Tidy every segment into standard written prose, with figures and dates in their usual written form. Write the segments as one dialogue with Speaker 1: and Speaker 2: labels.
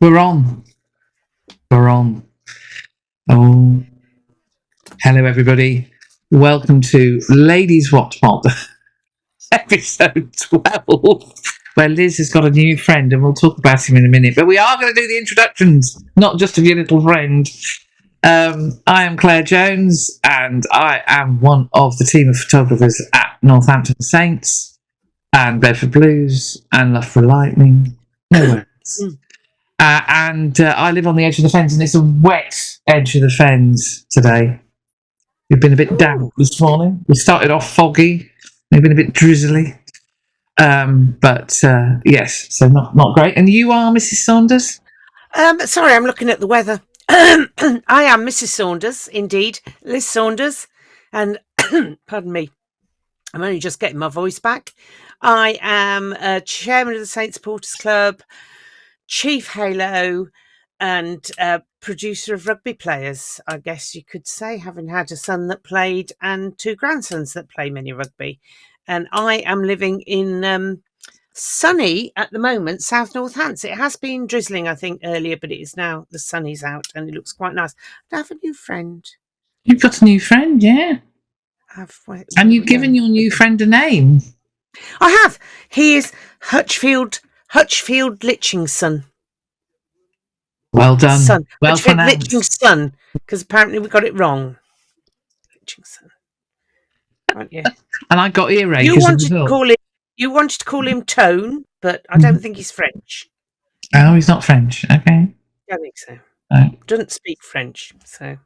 Speaker 1: We're on. We're on. Oh, hello everybody. Welcome to Ladies Wot Pod, episode 12, where Liz has got a new friend and we'll talk about him in a minute. But we are going to do the introductions, not just of your little friend. I am Claire Jones and I am one of the team of photographers at Northampton Saints and Bedford Blues and Loughborough Lightning. No words. And I live on the edge of the fens, and it's a wet edge of the fens today. We've been a bit damp this morning. We started off foggy, we've been a bit drizzly. But yes, so not great. And you are Mrs. Saunders?
Speaker 2: Sorry, I'm looking at the weather. I am Mrs. Saunders, indeed, Lis Saunders. And pardon me, I'm only just getting my voice back. I am chairman of the Saints Supporters Club, Chief Halo, and producer of rugby players, I guess you could say, having had a son that played and two grandsons that play mini rugby. And I am living in sunny, at the moment, South Northants. It has been drizzling, I think, earlier, but it is now, the sun is out and it looks quite nice. I have a new friend.
Speaker 1: You've got a new friend, yeah. And you've given your new friend a name.
Speaker 2: I have. He is Hutchfield Litching's son.
Speaker 1: Well done.
Speaker 2: Son.
Speaker 1: Well
Speaker 2: Hutchfield
Speaker 1: pronounced.
Speaker 2: Litching's son, because apparently we got it wrong. Litching's son. Aren't you?
Speaker 1: And I got earache.
Speaker 2: You wanted to call him Tone, but I don't think he's French.
Speaker 1: Oh, he's not French. Okay.
Speaker 2: I don't think so.
Speaker 1: No.
Speaker 2: Doesn't speak French, so.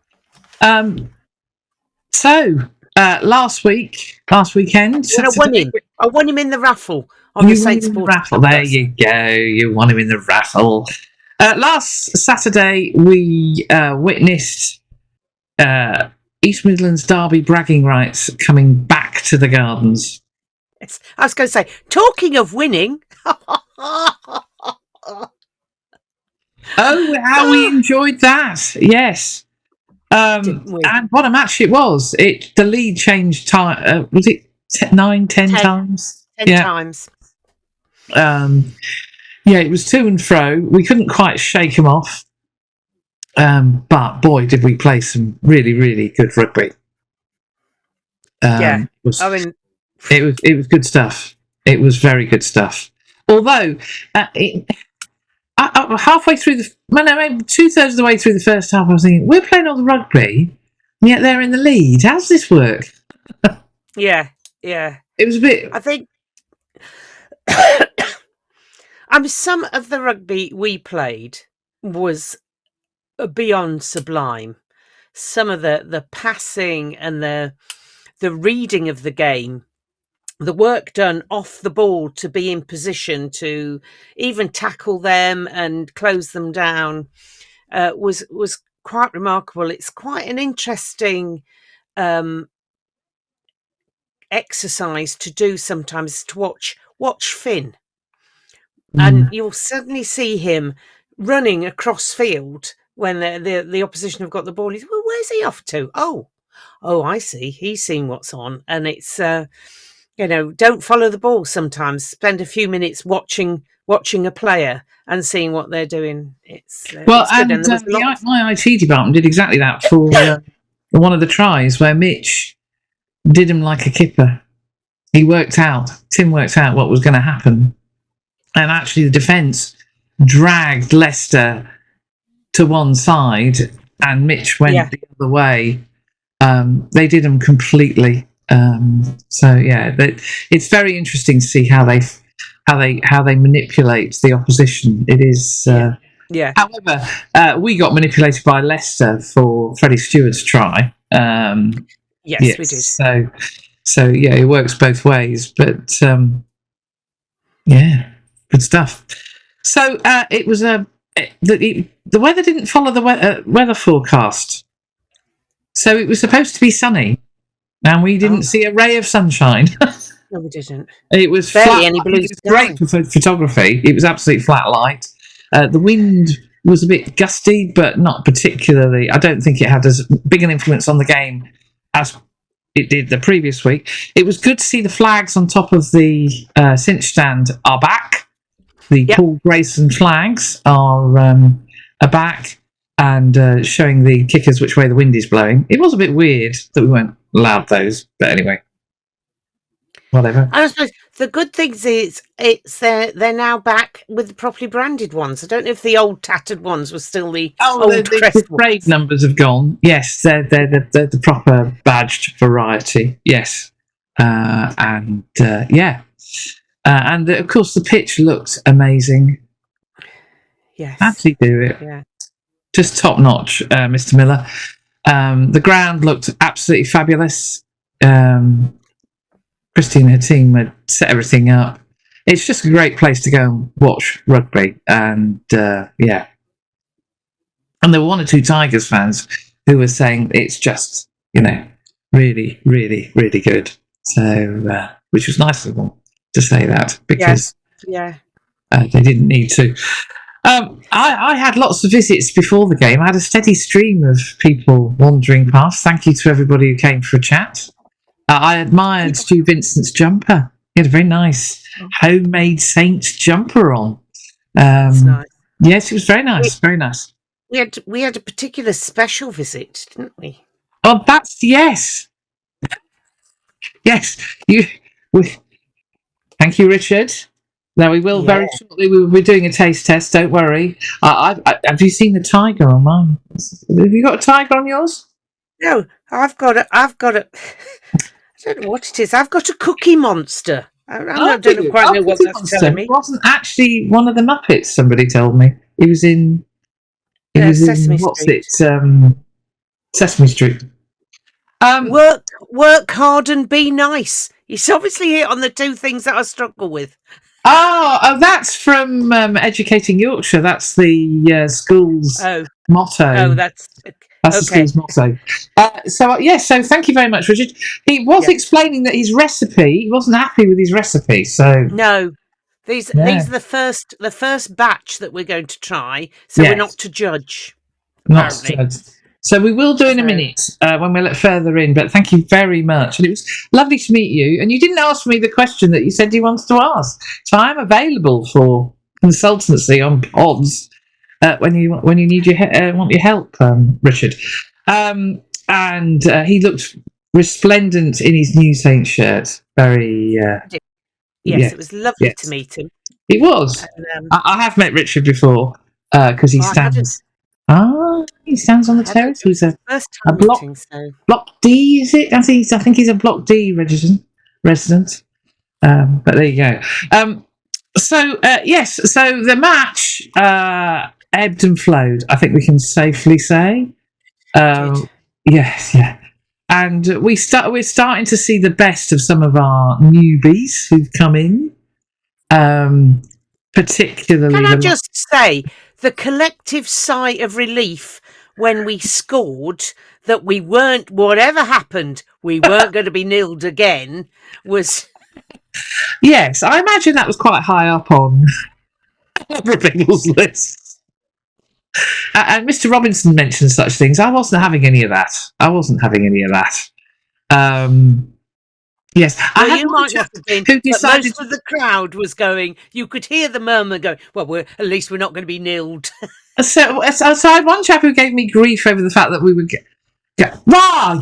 Speaker 1: Last weekend.
Speaker 2: I won him in the raffle on the Saints Supporters
Speaker 1: raffle. There you go. You won him in the raffle. Last Saturday, we witnessed East Midlands Derby bragging rights coming back to the Gardens.
Speaker 2: Yes. I was going to say, talking of winning.
Speaker 1: Oh, how we enjoyed that. Yes. And what a match it was. The lead changed time. Was it 10 times?
Speaker 2: 10 times.
Speaker 1: Yeah, it was to and fro. We couldn't quite shake them off. But boy, did we play some really, really good rugby. It was good stuff. It was very good stuff. Although, halfway through maybe 2/3 of the way through the first half, I was thinking, we're playing all the rugby, and yet they're in the lead. How's this work?
Speaker 2: Yeah.
Speaker 1: It was a bit.
Speaker 2: I think. Some of the rugby we played was beyond sublime. Some of the passing and the reading of the game, the work done off the ball to be in position to even tackle them and close them down was quite remarkable. It's quite an interesting exercise to do sometimes, to watch Finn. And you'll suddenly see him running across field when the opposition have got the ball. He's, well, where's he off to? Oh, I see. He's seen what's on. And it's, don't follow the ball sometimes. Spend a few minutes watching a player and seeing what they're doing. It's good. And
Speaker 1: my IT department did exactly that for one of the tries where Mitch did him like a kipper. Tim worked out what was going to happen. And actually the defence dragged Leicester to one side and Mitch went the other way. They did them completely. It's very interesting to see how they manipulate the opposition. It is. However, we got manipulated by Leicester for Freddie Stewart's try.
Speaker 2: Yes, we did.
Speaker 1: So it works both ways. But good stuff. So it was the weather didn't follow the weather forecast. So it was supposed to be sunny, and we didn't see a ray of sunshine.
Speaker 2: No, we didn't.
Speaker 1: It was
Speaker 2: barely
Speaker 1: flat.
Speaker 2: any blue.
Speaker 1: It was great for photography. It was absolutely flat light. The wind was a bit gusty, but not particularly. I don't think it had as big an influence on the game as it did the previous week. It was good to see the flags on top of the cinch stand are back. The
Speaker 2: Yep.
Speaker 1: Paul Grayson flags are back and showing the kickers which way the wind is blowing. It was a bit weird that we weren't allowed those, but anyway, whatever.
Speaker 2: I suppose the good things is they're now back with the properly branded ones. I don't know if the old tattered ones were still the old crest
Speaker 1: the trade numbers have gone. Yes, they're the proper badged variety. Yes, and of course the pitch looked amazing.
Speaker 2: Yes,
Speaker 1: How'd he do it?
Speaker 2: Yeah,
Speaker 1: Just top notch, Mr. Miller. The ground looked absolutely fabulous. Christy and her team had set everything up. It's just a great place to go and watch rugby, and yeah. And there were one or two Tigers fans who were saying it's just, really, really, really good. So, which was nice of them to say that, because
Speaker 2: yeah.
Speaker 1: they didn't need to. I had lots of visits before the game. I had a steady stream of people wandering past. Thank you to everybody who came for a chat. I admired Stu Vincent's jumper. He had a very nice homemade Saints jumper on.
Speaker 2: That's nice.
Speaker 1: Yes, it was very nice. Very nice.
Speaker 2: We had a particular special visit, didn't we?
Speaker 1: Oh, that's yes. Yes, thank you, Richard. Now we will very shortly. We will be doing a taste test. Don't worry. Have you seen the tiger on mine? Have you got a tiger on yours?
Speaker 2: No, I've got a. I don't know what it is. I've got a Cookie Monster. I don't quite know what that's telling me.
Speaker 1: It wasn't actually one of the Muppets. Somebody told me he was in.
Speaker 2: Sesame Street.
Speaker 1: Sesame Street.
Speaker 2: Work hard and be nice. He's obviously hit on the two things that I struggle with.
Speaker 1: Oh, that's from Educating Yorkshire. That's the school's motto.
Speaker 2: Oh, that's
Speaker 1: the school's motto. So thank you very much, Richard. He was explaining that his recipe, he wasn't happy with his recipe. So
Speaker 2: no, these are the first batch that we're going to try. So we're not to judge.
Speaker 1: Not to judge. So we will do in a minute when we're a little further in, but thank you very much. And it was lovely to meet you. And you didn't ask me the question that you said you wanted to ask. So I'm available for consultancy on pods when you need want your help, Richard. And he looked resplendent in his new Saint shirt. Very...
Speaker 2: Yes, it was lovely to meet him.
Speaker 1: It was. And, I have met Richard before because he stands... he stands on the terrace. He's a block D, is it? I think he's a block D resident. But there you go. So the match ebbed and flowed. I think we can safely say. Yes, yeah. And we're starting to see the best of some of our newbies who've come in. Particularly,
Speaker 2: can I just say the collective sigh of relief when we scored that we weren't, whatever happened, we weren't going to be nilled again was...
Speaker 1: Yes, I imagine that was quite high up on other people's lists. And Mr. Robinson mentioned such things. I wasn't having any of that. Yes,
Speaker 2: well, you might not have been, but most of the crowd was going, you could hear the murmur going, well, at least we're not going to be nilled.
Speaker 1: So I had one chap who gave me grief over the fact that we would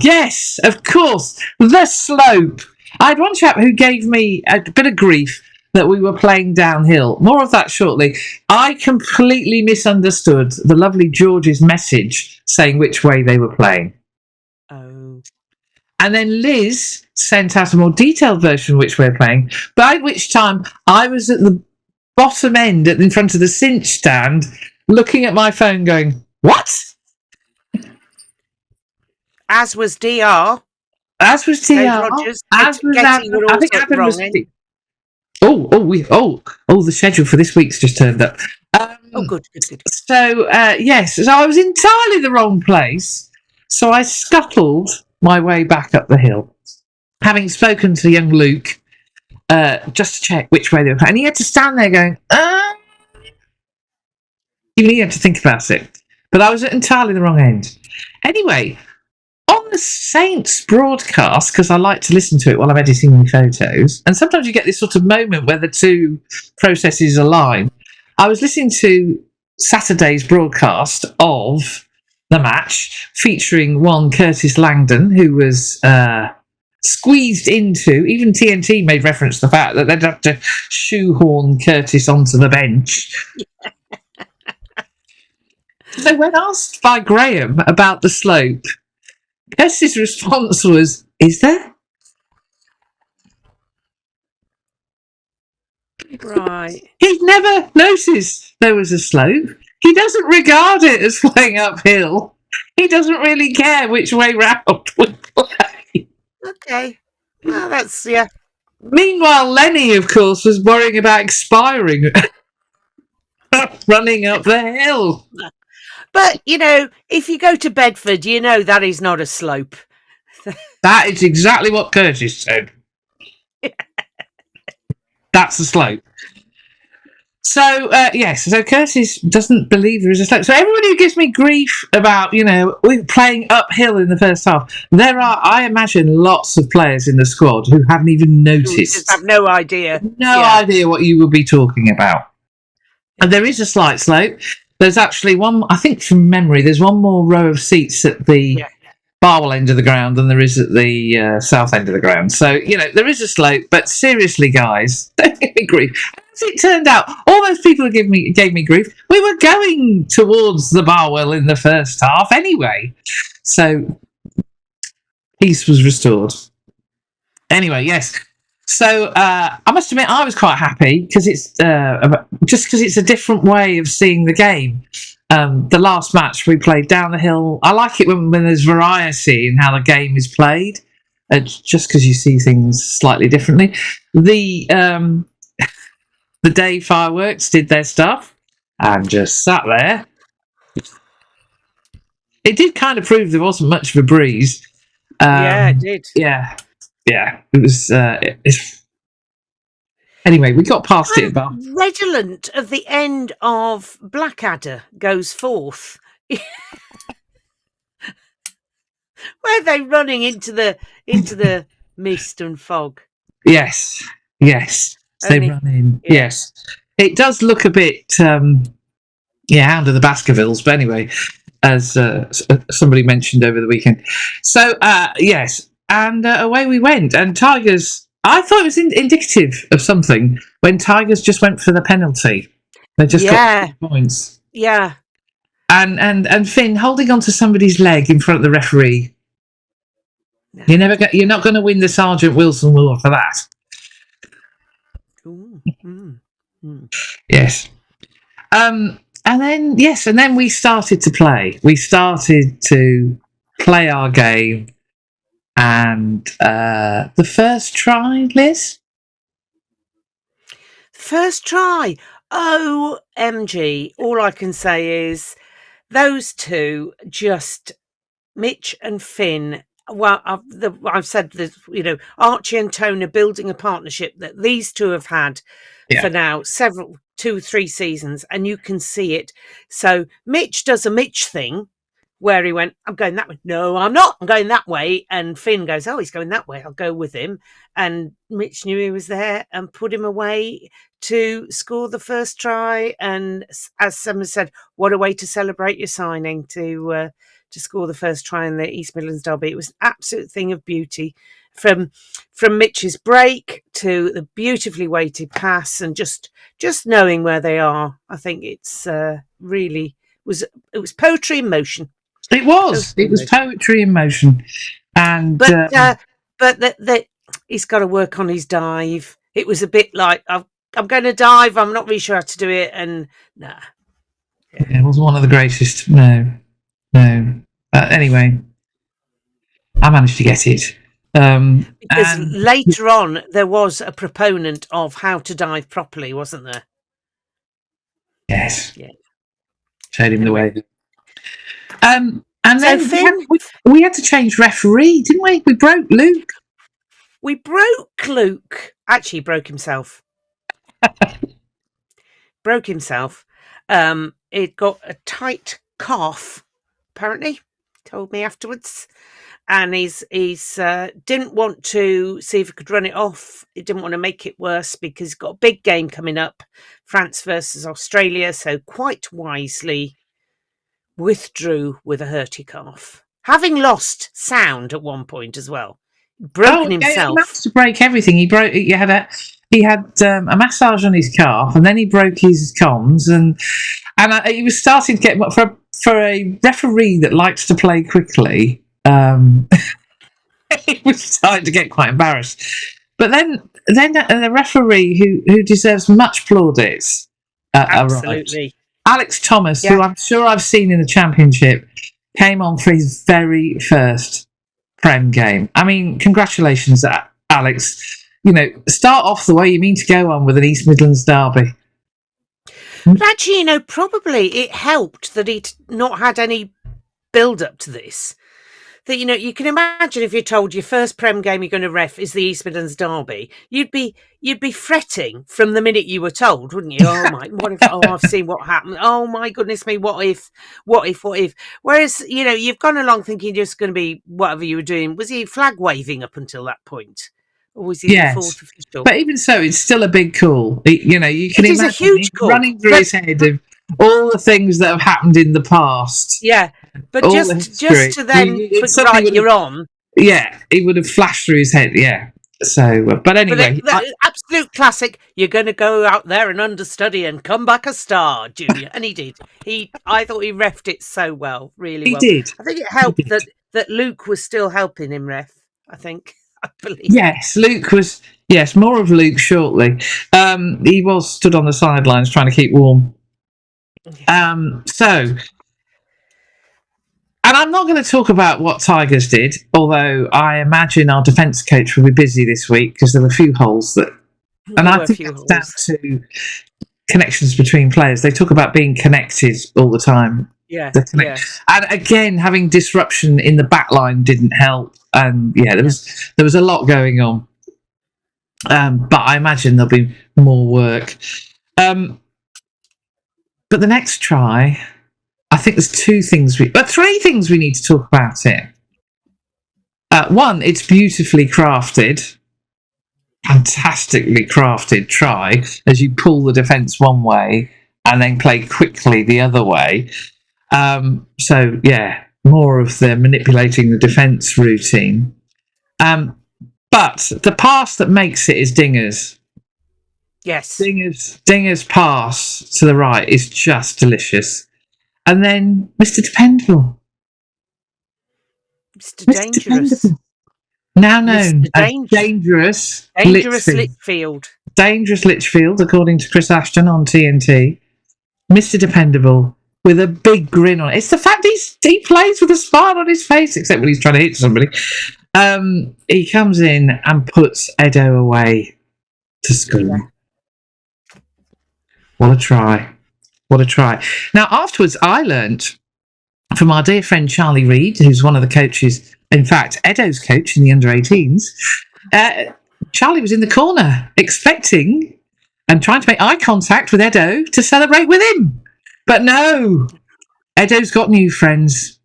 Speaker 1: yes, of course, the slope. I had one chap who gave me a bit of grief that we were playing downhill. More of that shortly. I completely misunderstood the lovely George's message saying which way they were playing.
Speaker 2: Oh.
Speaker 1: And then Liz sent out a more detailed version of which we're playing, by which time I was at the bottom end in front of the cinch stand looking at my phone going, what?
Speaker 2: As was DR.
Speaker 1: As was DR.
Speaker 2: Rogers,
Speaker 1: as was Adam. I think Adam was... the schedule for this week's just turned up.
Speaker 2: Good.
Speaker 1: So, yes, so I was entirely the wrong place. So I scuttled my way back up the hill, having spoken to young Luke just to check which way they were playing. And he had to stand there going, Even he had to think about it. But I was at entirely the wrong end. Anyway, on the Saints broadcast, because I like to listen to it while I'm editing my photos, and sometimes you get this sort of moment where the two processes align. I was listening to Saturday's broadcast of the match, featuring one Curtis Langdon, who was squeezed into. Even TNT made reference to the fact that they'd have to shoehorn Curtis onto the bench. So when asked by Graham about the slope, Curtis's response was, "Is there?"
Speaker 2: Right.
Speaker 1: He'd never noticed there was a slope. He doesn't regard it as playing uphill. He doesn't really care which way round we play.
Speaker 2: Okay. Well, that's, yeah.
Speaker 1: Meanwhile, Lenny, of course, was worrying about expiring, running up the hill.
Speaker 2: But, you know, if you go to Bedford, you know that is not a slope.
Speaker 1: That is exactly what Curtis said. That's the slope. So, yes, so Curtis doesn't believe there is a slope. So everybody who gives me grief about, you know, we're playing uphill in the first half, there are, I imagine, lots of players in the squad who haven't even noticed.
Speaker 2: Just have no idea.
Speaker 1: No idea what you would be talking about. And there is a slight slope. There's actually one, I think from memory, there's one more row of seats at the Barwell end of the ground than there is at the south end of the ground. So, you know, there is a slope, but seriously, guys, don't give me grief. As it turned out, all those people who gave me grief, we were going towards the Barwell in the first half anyway. So, peace was restored. Anyway, yes. So I must admit, I was quite happy because it's just because it's a different way of seeing the game. The last match we played down the hill. I like it when there's variety in how the game is played, just because you see things slightly differently. The day fireworks did their stuff and just sat there. It did kind of prove there wasn't much of a breeze.
Speaker 2: Yeah, it did.
Speaker 1: Yeah. It was. Anyway, we got past it. But
Speaker 2: redolent of the end of Blackadder goes forth. Where they running into the mist and fog.
Speaker 1: Yes. They run in. Yeah. Yes, it does look a bit. Hound of the Baskervilles, but anyway, as somebody mentioned over the weekend. So yes, and away we went. And Tigers. I thought it was indicative of something when Tigers just went for the penalty. They just got 3 points.
Speaker 2: Yeah.
Speaker 1: And Finn holding onto somebody's leg in front of the referee. No. You're not going to win the Sergeant Wilson Award for that.
Speaker 2: Ooh.
Speaker 1: Yes. And then we started to play. We started to play our game. And the first try, Liz?
Speaker 2: First try. OMG. All I can say is those two, just Mitch and Finn. Well, I've said that, you know, Archie and Tony building a partnership that these two have had for now 2-3 seasons, and you can see it. So Mitch does a Mitch thing, where he went, I'm going that way. No, I'm not. I'm going that way. And Finn goes, oh, he's going that way. I'll go with him. And Mitch knew he was there and put him away to score the first try. And as someone said, what a way to celebrate your signing, to score the first try in the East Midlands Derby. It was an absolute thing of beauty. From Mitch's break to the beautifully weighted pass, and just knowing where they are. I think it's really it was poetry in motion.
Speaker 1: It was. It was poetry in motion, and
Speaker 2: but he's got to work on his dive. It was a bit like I'm going to dive. I'm not really sure how to do it, and nah.
Speaker 1: Yeah, it wasn't one of the greatest. No. Anyway, I managed to get it.
Speaker 2: Because later on, there was a proponent of how to dive properly, wasn't there?
Speaker 1: Yes.
Speaker 2: Yeah.
Speaker 1: Showed him the way. And
Speaker 2: so
Speaker 1: then
Speaker 2: Finn,
Speaker 1: we had to change referee, didn't we? We broke Luke.
Speaker 2: We broke Luke. Actually, he broke himself. It got a tight calf, apparently. Told me afterwards. and he's didn't want to see if he could run it off. He didn't want to make it worse because he's got a big game coming up, France versus Australia. So quite wisely withdrew with a hurty calf, having lost sound at one point as well. Broken himself.
Speaker 1: He managed to break everything. He had a massage on his calf, and then he broke his comms, and he was starting to get for a referee that likes to play quickly. He was starting to get quite embarrassed. But then the referee who deserves much plaudits
Speaker 2: Absolutely.
Speaker 1: arrived. Alex Thomas, who I'm sure I've seen in the Championship, came on for his very first Prem game. I mean, congratulations, Alex. You know, start off the way you mean to go on with an East Midlands Derby.
Speaker 2: But actually, probably it helped that he'd not had any build-up to this. That, you can imagine if you're told your first Prem game you're going to ref is the East Midlands Derby, you'd be fretting from the minute you were told, wouldn't you? Oh my, what if? Oh, I've seen what happened. Oh my goodness me, what if? Whereas, you've gone along thinking you're just going to be whatever you were doing. Was he flag waving up until that point? Or was he the fourth official?
Speaker 1: But even so, it's still a big call. You can imagine
Speaker 2: a huge call
Speaker 1: running through his head of all the things that have happened in the past.
Speaker 2: Yeah. But just to then put you're on.
Speaker 1: Yeah, it would have flashed through his head. Yeah. So, but anyway,
Speaker 2: absolute classic. You're going to go out there and understudy and come back a star, Junior, and he did. I thought he refed it so well, really well.
Speaker 1: He did.
Speaker 2: I think it helped that Luke was still helping him ref. I believe.
Speaker 1: Yes, Luke was. Yes, more of Luke shortly. He was stood on the sidelines trying to keep warm. So. And I'm not going to talk about what Tigers did, although I imagine our defence coach will be busy this week because there were a few holes that... And I think that's down to connections between players. They talk about being connected all the time.
Speaker 2: Yeah.
Speaker 1: And again, having disruption in the back line didn't help. And there was a lot going on. But I imagine there'll be more work. But the next try... I think there's three things we need to talk about here. One, it's beautifully crafted, fantastically crafted try as you pull the defence one way and then play quickly the other way. More of the manipulating the defence routine. But the pass that makes it is Dinger's.
Speaker 2: Yes.
Speaker 1: Dinger's pass to the right is just delicious. And then Mr. Dependable.
Speaker 2: Mr. Dangerous.
Speaker 1: Now known as Dangerous
Speaker 2: Litchfield.
Speaker 1: Dangerous Litchfield, according to Chris Ashton on TNT. Mr. Dependable with a big grin on it. It's the fact he plays with a smile on his face, except when he's trying to hit somebody. He comes in and puts Edo away to score. Yeah. What a try. Now, afterwards, I learnt from our dear friend Charlie Reid, who's one of the coaches, in fact, Edo's coach in the under-18s. Charlie was in the corner expecting and trying to make eye contact with Edo to celebrate with him. But no, Edo's got new friends.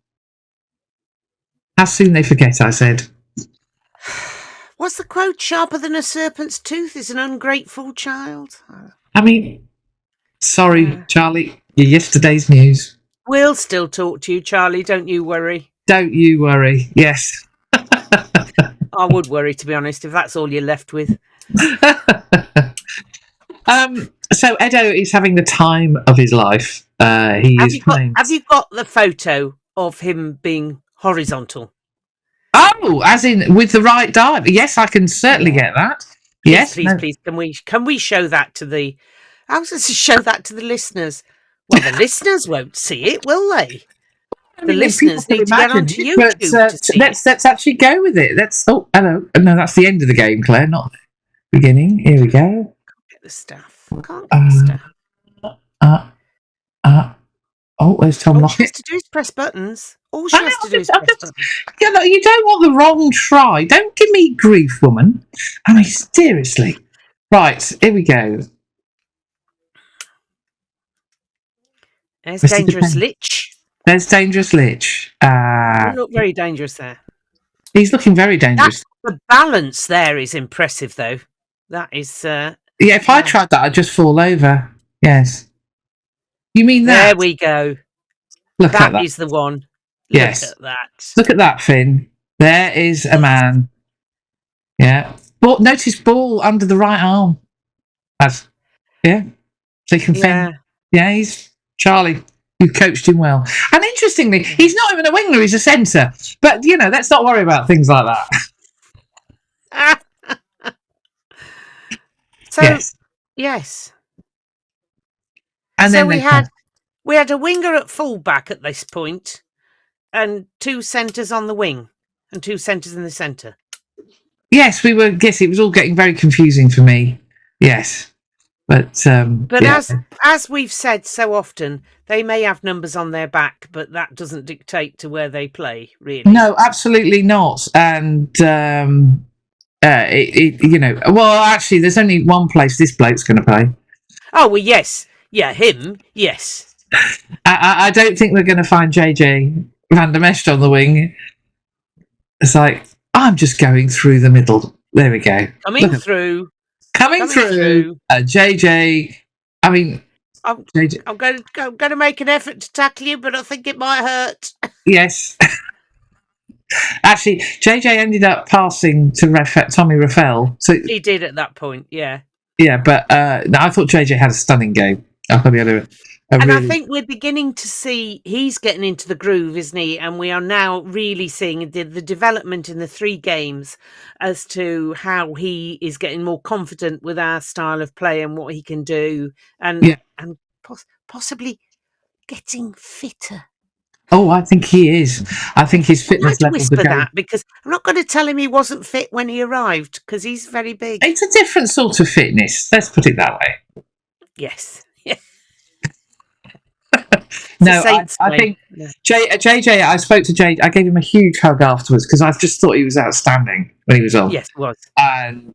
Speaker 1: How soon they forget, I said.
Speaker 2: What's the quote? Sharper than a serpent's tooth is an ungrateful child.
Speaker 1: I mean... Sorry, Charlie, you're yesterday's news.
Speaker 2: We'll still talk to you, Charlie. Don't you worry.
Speaker 1: Don't you worry, yes.
Speaker 2: I would worry, to be honest, if that's all you're left with.
Speaker 1: So Edo is having the time of his life. Have you
Speaker 2: got the photo of him being horizontal?
Speaker 1: Oh, as in with the right dive? Yes, I can certainly get that. Yes,
Speaker 2: please. Can we show that to the... How does to show that to the listeners? Well, the listeners won't see it, will they? The listeners need to get onto YouTube to see
Speaker 1: let's actually go with it. Oh, hello. No, that's the end of the game, Claire, not the beginning. Here we go.
Speaker 2: Can't get the staff.
Speaker 1: There's Tom Lockett.
Speaker 2: All she has to do is press buttons. All she has to do is press buttons.
Speaker 1: You don't want the wrong try. Don't give me grief, woman. I mean, seriously. Right, here we go.
Speaker 2: There's Dangerous Lich.
Speaker 1: There's Dangerous Lich.
Speaker 2: You look very dangerous there.
Speaker 1: He's looking very dangerous.
Speaker 2: The balance there is impressive, though. That is.
Speaker 1: If I tried that, I'd just fall over. Yes. You mean that?
Speaker 2: There we go.
Speaker 1: Look at that.
Speaker 2: That is the one.
Speaker 1: Yes.
Speaker 2: Look at that.
Speaker 1: Look at that, Finn. There is a man. Yeah. But notice ball under the right arm. So he can fend. Yeah, he's Charlie. You coached him well. And interestingly, he's not even a winger, he's a centre. But, let's not worry about things like that.
Speaker 2: So, yes.
Speaker 1: And
Speaker 2: so
Speaker 1: then
Speaker 2: we had a winger at fullback at this point, and 2 centres on the wing, and 2 centres in the centre.
Speaker 1: Yes, we were. Yes, it was all getting very confusing for me. Yes. But
Speaker 2: as we've said so often, they may have numbers on their back, but that doesn't dictate to where they play, really.
Speaker 1: No, absolutely not. And well, actually, there's only one place this bloke's going to play.
Speaker 2: Oh well, yes, yeah, him, yes.
Speaker 1: I don't think we're going to find JJ Van der Mesht on the wing. It's like I'm just going through the middle. There we go.
Speaker 2: Coming through.
Speaker 1: JJ. I mean, JJ.
Speaker 2: I'm going to make an effort to tackle you, but I think it might hurt.
Speaker 1: Yes. Actually, JJ ended up passing to Tommy Raphael. So
Speaker 2: he did at that point, yeah.
Speaker 1: Yeah, but I thought JJ had a stunning game. I thought he had
Speaker 2: I think we're beginning to see he's getting into the groove, isn't he? And we are now really seeing the development in the 3 games as to how he is getting more confident with our style of play and what he can do, and possibly getting fitter.
Speaker 1: Oh, I think he is. I think his fitness level.
Speaker 2: Whisper that because I'm not going to tell him he wasn't fit when he arrived because he's very big.
Speaker 1: It's a different sort of fitness. Let's put it that way.
Speaker 2: Yes.
Speaker 1: No, I think JJ. I spoke to JJ. I gave him a huge hug afterwards because I just thought he was outstanding when he was on.
Speaker 2: Yes, he was.
Speaker 1: And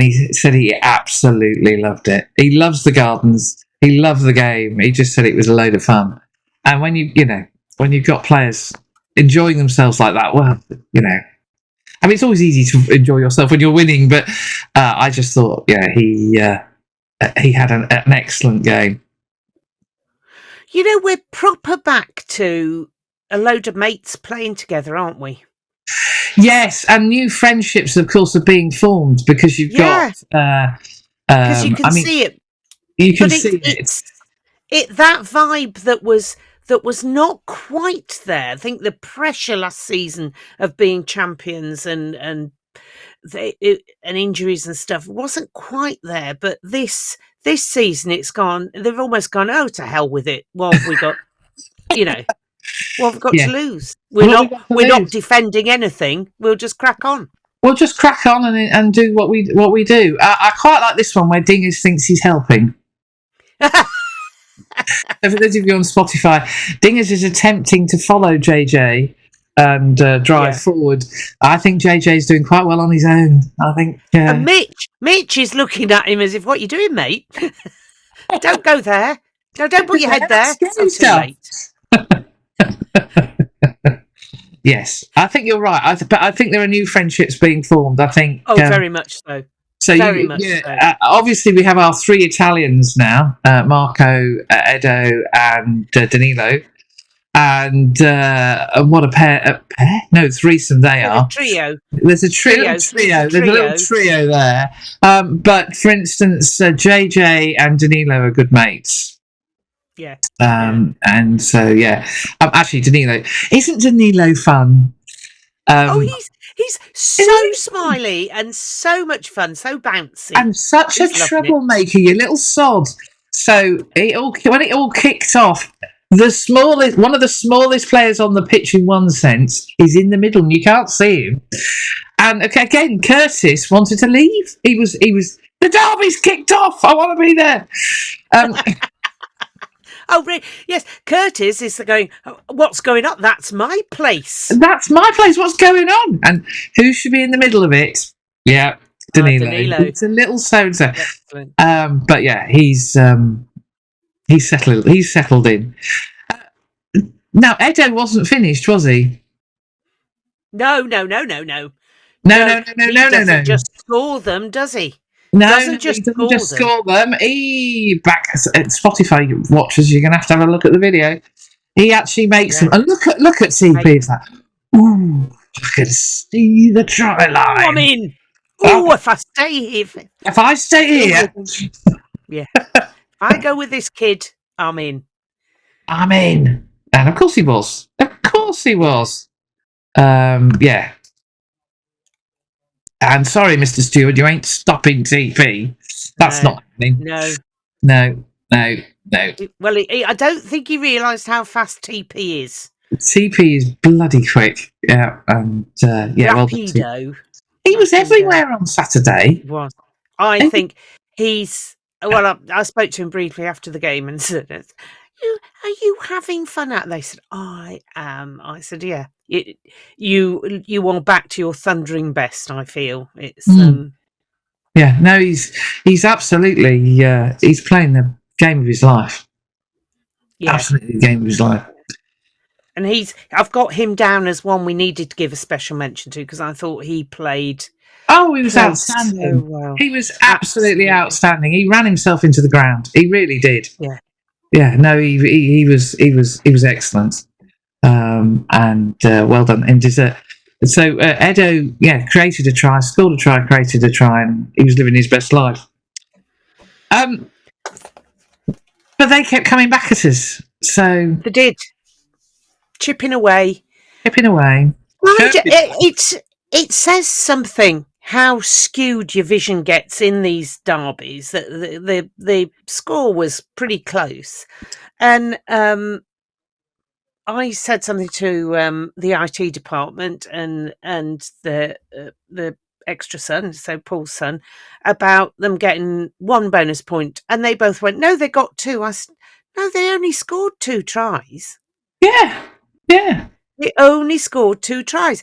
Speaker 1: he said he absolutely loved it. He loves the gardens. He loved the game. He just said it was a load of fun. And when you've got players enjoying themselves like that, well, I mean, it's always easy to enjoy yourself when you're winning. But I just thought, he had an excellent game.
Speaker 2: We're proper back to a load of mates playing together, aren't we?
Speaker 1: Yes, and new friendships, of course, are being formed because you've got.
Speaker 2: Because you can see it.
Speaker 1: You can see it.
Speaker 2: It that vibe that was not quite there. I think the pressure last season of being champions and injuries and stuff wasn't quite there, but this season it's gone. They've almost gone, oh, to hell with it. What have we got? What have we got to lose? We're not defending anything. We'll just crack on.
Speaker 1: We'll just crack on and do what we do. I quite like this one where Dingus thinks he's helping. For those of you on Spotify, Dingus is attempting to follow JJ and drive forward. I think JJ's doing quite well on his own. I think.
Speaker 2: And Mitch is looking at him as if, "What are you doing, mate? Don't go there. No, don't put your head there. It's too late."
Speaker 1: Yes, I think you're right. But I think there are new friendships being formed. I think.
Speaker 2: Oh, very much so.
Speaker 1: So obviously we have our 3 Italians now: Marco, Edo, and Danilo. And what a pair! No, threesome they are.
Speaker 2: Trio.
Speaker 1: There's a trio. There's a little trio there. But for instance, JJ and Danilo are good mates.
Speaker 2: Yeah.
Speaker 1: And so actually Danilo fun?
Speaker 2: He's so smiley and so much fun, so bouncy,
Speaker 1: and such a troublemaker, you little sod. So when it all kicked off, one of the smallest players on the pitch in one sense is in the middle, and you can't see him. And again, Curtis wanted to leave. He was. The derby's kicked off. I want to be there.
Speaker 2: Oh, really? Yes. Curtis is going, what's going on? That's my place.
Speaker 1: That's my place. What's going on? And who should be in the middle of it? Yeah, Danilo. It's a little so-and-so. But yeah, he's settled. He's settled in. Now, Edo wasn't finished, was he?
Speaker 2: No.
Speaker 1: No.
Speaker 2: He doesn't just score them, does he?
Speaker 1: He
Speaker 2: doesn't just
Speaker 1: score them. Spotify watchers, you're going to have a look at the video. He actually makes them. And look at CP. It's like, ooh, I can see the try line.
Speaker 2: I'm in. Oh, if I stay here.
Speaker 1: If I stay here.
Speaker 2: Yeah. If I go with this kid, I'm in.
Speaker 1: I'm in. And of course he was. Yeah. I'm sorry, Mr. Stewart, you ain't stopping TP. That's not happening. No.
Speaker 2: Well, I don't think he realised how fast TP is.
Speaker 1: TP is bloody quick. Yeah, and
Speaker 2: Rapido.
Speaker 1: He was everywhere on Saturday.
Speaker 2: He was. I think he's. Well, I spoke to him briefly after the game and said, "Are you having fun out?" They said, "I am." I said, "Yeah, you are back to your thundering best." I feel it's.
Speaker 1: Yeah, no, he's absolutely. He's playing the game of his life. Yeah. Absolutely, the game of his life.
Speaker 2: And I've got him down as one we needed to give a special mention to because I thought he played.
Speaker 1: Oh, he was outstanding. So well. He was absolutely outstanding. He ran himself into the ground. He really did.
Speaker 2: Yeah.
Speaker 1: Yeah. No, he was excellent. And well done. And so Edo, created a try, scored a try, created a try, and he was living his best life. But they kept coming back at us. So
Speaker 2: they did. Chipping away.
Speaker 1: Well,
Speaker 2: it says something how skewed your vision gets in these derbies. That the score was pretty close, and I said something to the IT department and the extra son, so Paul's son, about them getting one bonus point, and they both went, "No, they got two." I said, "No, they only scored 2 tries."
Speaker 1: Yeah.
Speaker 2: They only scored 2 tries.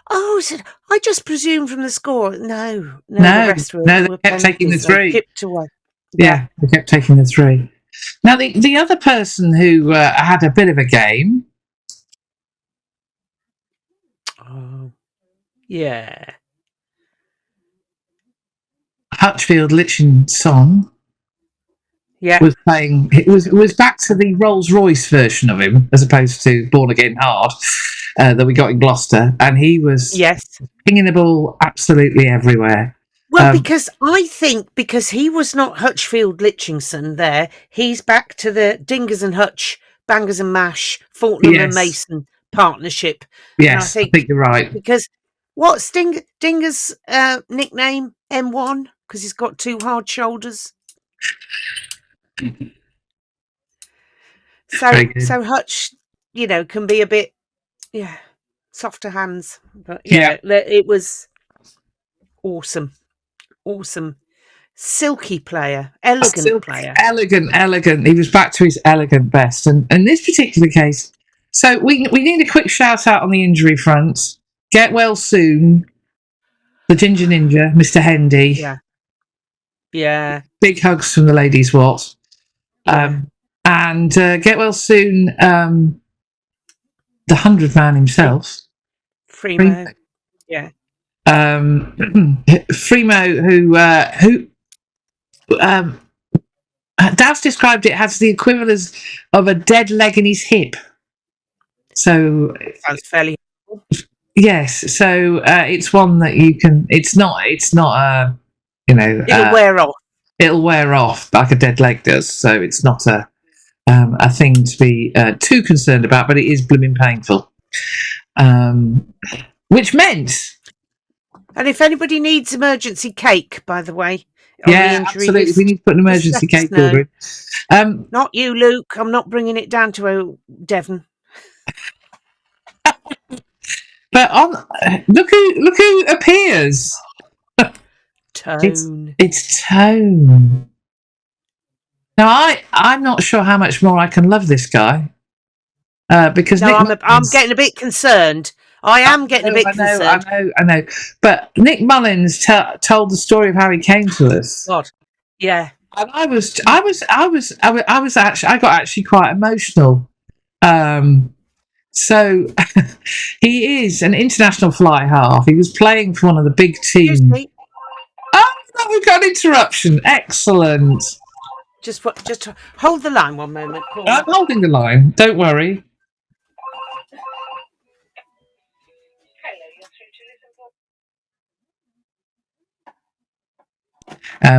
Speaker 2: Oh, I said, I just presumed from the score. No. The rest were
Speaker 1: they kept taking the 3.
Speaker 2: Chipped away.
Speaker 1: Yeah, they kept taking the 3. Now, the other person who had a bit of a game.
Speaker 2: Oh, yeah.
Speaker 1: Hutchfield Lichinson.
Speaker 2: Yeah.
Speaker 1: Was playing. It was back to the Rolls Royce version of him, as opposed to Born Again Hard that we got in Gloucester, and he was pinging the ball absolutely everywhere.
Speaker 2: Well, because he was not Hutchfield Litchingson there, he's back to the Dingers and Hutch, Bangers and Mash, Fortnum and Mason partnership.
Speaker 1: Yes, I think you're right.
Speaker 2: Because what's Dinger's nickname? M1, because he's got 2 hard shoulders. So Hutch, can be a bit, softer hands, but it was awesome, silky player, elegant player,
Speaker 1: elegant. He was back to his elegant best, and in this particular case, so we need a quick shout out on the injury front. Get well soon, the Ginger Ninja, Mr. Hendy.
Speaker 2: Yeah.
Speaker 1: Big hugs from the Ladies Wot. And get well soon, the 100-man himself.
Speaker 2: Fremo. Yeah.
Speaker 1: Fremo, who Dav's described it as the equivalent of a dead leg in his hip. So
Speaker 2: sounds fairly.
Speaker 1: Yes, so it's one that you can. It's not.
Speaker 2: It'll wear off.
Speaker 1: It'll wear off like a dead leg does. So it's not a thing to be too concerned about, but it is blooming painful. Which meant.
Speaker 2: And if anybody needs emergency cake, by the way.
Speaker 1: Absolutely. We need to put an emergency cake order in.
Speaker 2: Not you, Luke. I'm not bringing it down to Devon.
Speaker 1: But look who appears.
Speaker 2: Tone.
Speaker 1: It's Tone. Now I'm not sure how much more I can love this guy. Because
Speaker 2: I'm getting a bit concerned. I am getting a bit concerned.
Speaker 1: I know. But Nick Mullins told the story of how he came to us.
Speaker 2: God, yeah.
Speaker 1: And I got actually quite emotional. So he is an international fly half. He was playing for one of the big teams.
Speaker 2: Excuse me.
Speaker 1: Oh, no, we've got an interruption. Excellent.
Speaker 2: Just hold the line one moment.
Speaker 1: I'm holding the line. Don't worry.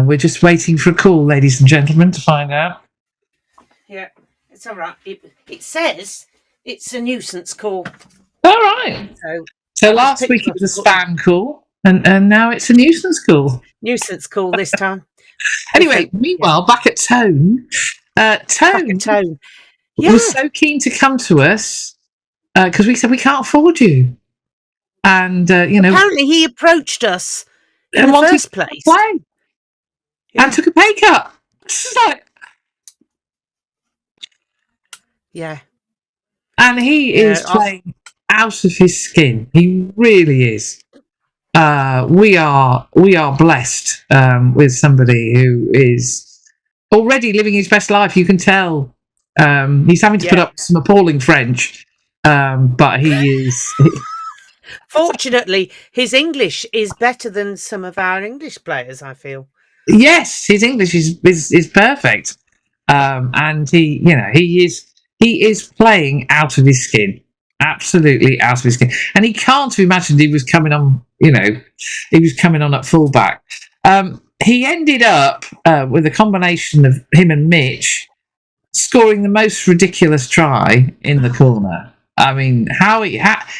Speaker 1: We're just waiting for a call, ladies and gentlemen, to find out.
Speaker 2: Yeah, it's all right. It says it's a nuisance call.
Speaker 1: All right. So last week it was a spam call, and now it's a nuisance call.
Speaker 2: Nuisance call this time.
Speaker 1: Anyway, meanwhile, back at Tone. Tone was so keen to come to us because we said we can't afford you. And,
Speaker 2: apparently he approached us in the first place.
Speaker 1: Play. Yeah. And took a pay cut.
Speaker 2: Yeah.
Speaker 1: And he is playing out of his skin. He really is. We are blessed with somebody who is already living his best life. You can tell he's having to put up some appalling French, but he is.
Speaker 2: Fortunately, his English is better than some of our English players, I feel.
Speaker 1: Yes, his English is perfect, and he is playing out of his skin, absolutely out of his skin, and he can't have imagined he was coming on. He was coming on at fullback. He ended up with a combination of him and Mitch scoring the most ridiculous try in the corner. I mean,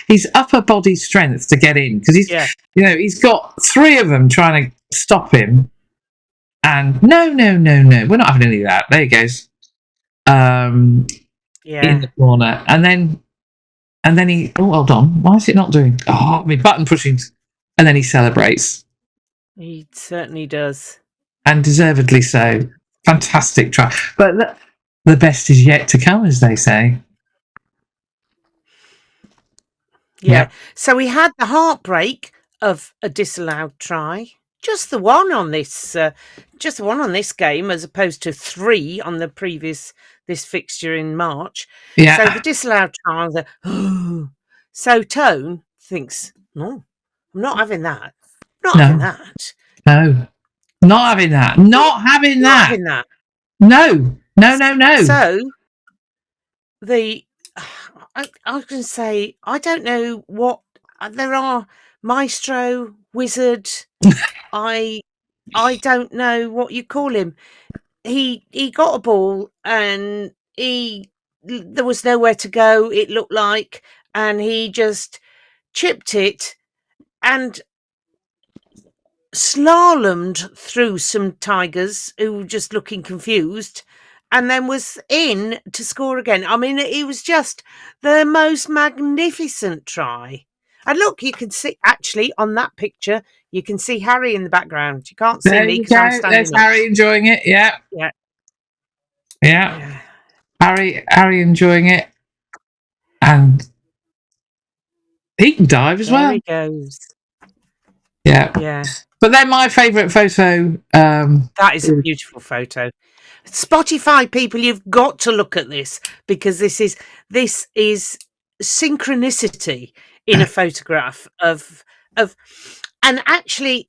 Speaker 1: his upper body strength to get in, because he's got three of them trying to stop him. And no, we're not having any of that. There he goes. In the corner. And then he, hold on. Why is it not doing? Button pushing. And then he celebrates.
Speaker 2: He certainly does.
Speaker 1: And deservedly so. Fantastic try. But the best is yet to come, as they say.
Speaker 2: Yeah. So we had the heartbreak of a disallowed try. Just the one on this game, as opposed to 3 on this fixture in March.
Speaker 1: Yeah.
Speaker 2: So the disallowed try, so Tone thinks, no, I'm not having that. Having that.
Speaker 1: No, not having that. Not having that. No.
Speaker 2: So I was going to say, I don't know what there are. Maestro, wizard. I don't know what you call him. He got a ball and there was nowhere to go, it looked like, and he just chipped it and slalomed through some Tigers who were just looking confused, and then was in to score again. I mean, it was just the most magnificent try. And look, you can see, actually, on that picture, you can see Harry in the background. You can't see me because I'm standing
Speaker 1: There's
Speaker 2: up.
Speaker 1: Harry enjoying it, yeah. Harry enjoying it. And he can dive as well.
Speaker 2: There he goes.
Speaker 1: Yeah. But then my favourite photo...
Speaker 2: that is a beautiful photo. Spotify people, you've got to look at this, because this is synchronicity in a photograph of and actually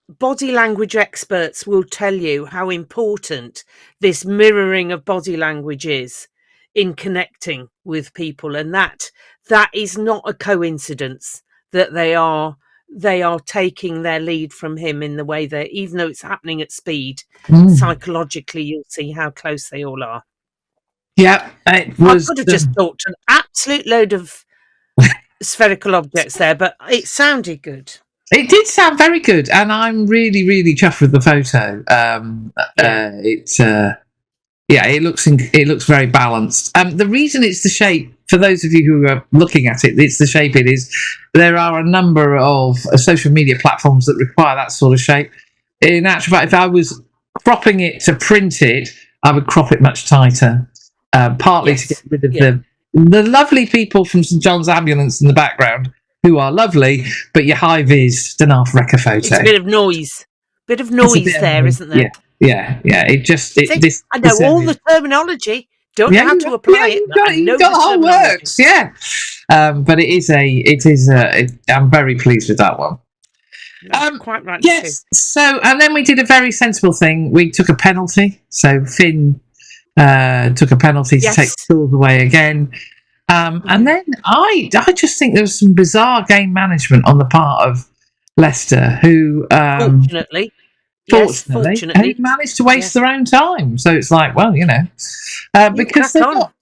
Speaker 2: body language experts will tell you how important this mirroring of body language is in connecting with people, and that is not a coincidence that they are taking their lead from him in the way that, even though it's happening at speed, psychologically you'll see how close they all are.
Speaker 1: Yeah,
Speaker 2: I could have just talked an absolute load of spherical objects there, but it sounded good.
Speaker 1: It did sound very good, and I'm really, really chuffed with the photo. It looks very balanced. The reason it's the shape, for those of you who are looking at it, it's the shape it is. There are a number of social media platforms that require that sort of shape. In actual fact, if I was cropping it to print it, I would crop it much tighter. Partly to get rid of the lovely people from St John's Ambulance in the background, who are lovely, but your high-vis Denarf Wrecker photo.
Speaker 2: It's a bit of noise. Isn't there?
Speaker 1: Yeah. I know all the terminology.
Speaker 2: Don't know how to apply it.
Speaker 1: You've got the whole works, yeah. But I'm very pleased with that one.
Speaker 2: Quite right.
Speaker 1: Yes.
Speaker 2: Too.
Speaker 1: So, and then we did a very sensible thing. We took a penalty. So Finn took a penalty to take the tools away again. And then I just think there was some bizarre game management on the part of Leicester, who fortunately who managed to waste their own time. So it's like, well, because they got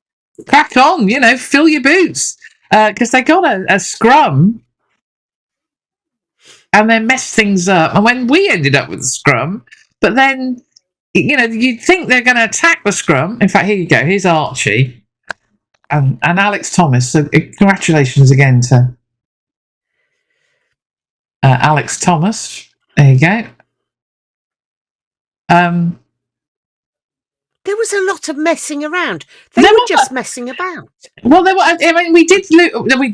Speaker 1: crack on, fill your boots, because they got a scrum and then messed things up. And when we ended up with the scrum, but then you'd think they're going to attack the scrum. In fact, here you go. Here's Archie. And Alex Thomas, so congratulations again to Alex Thomas. There you go.
Speaker 2: There was a lot of messing around. They were just messing about.
Speaker 1: Well, we did.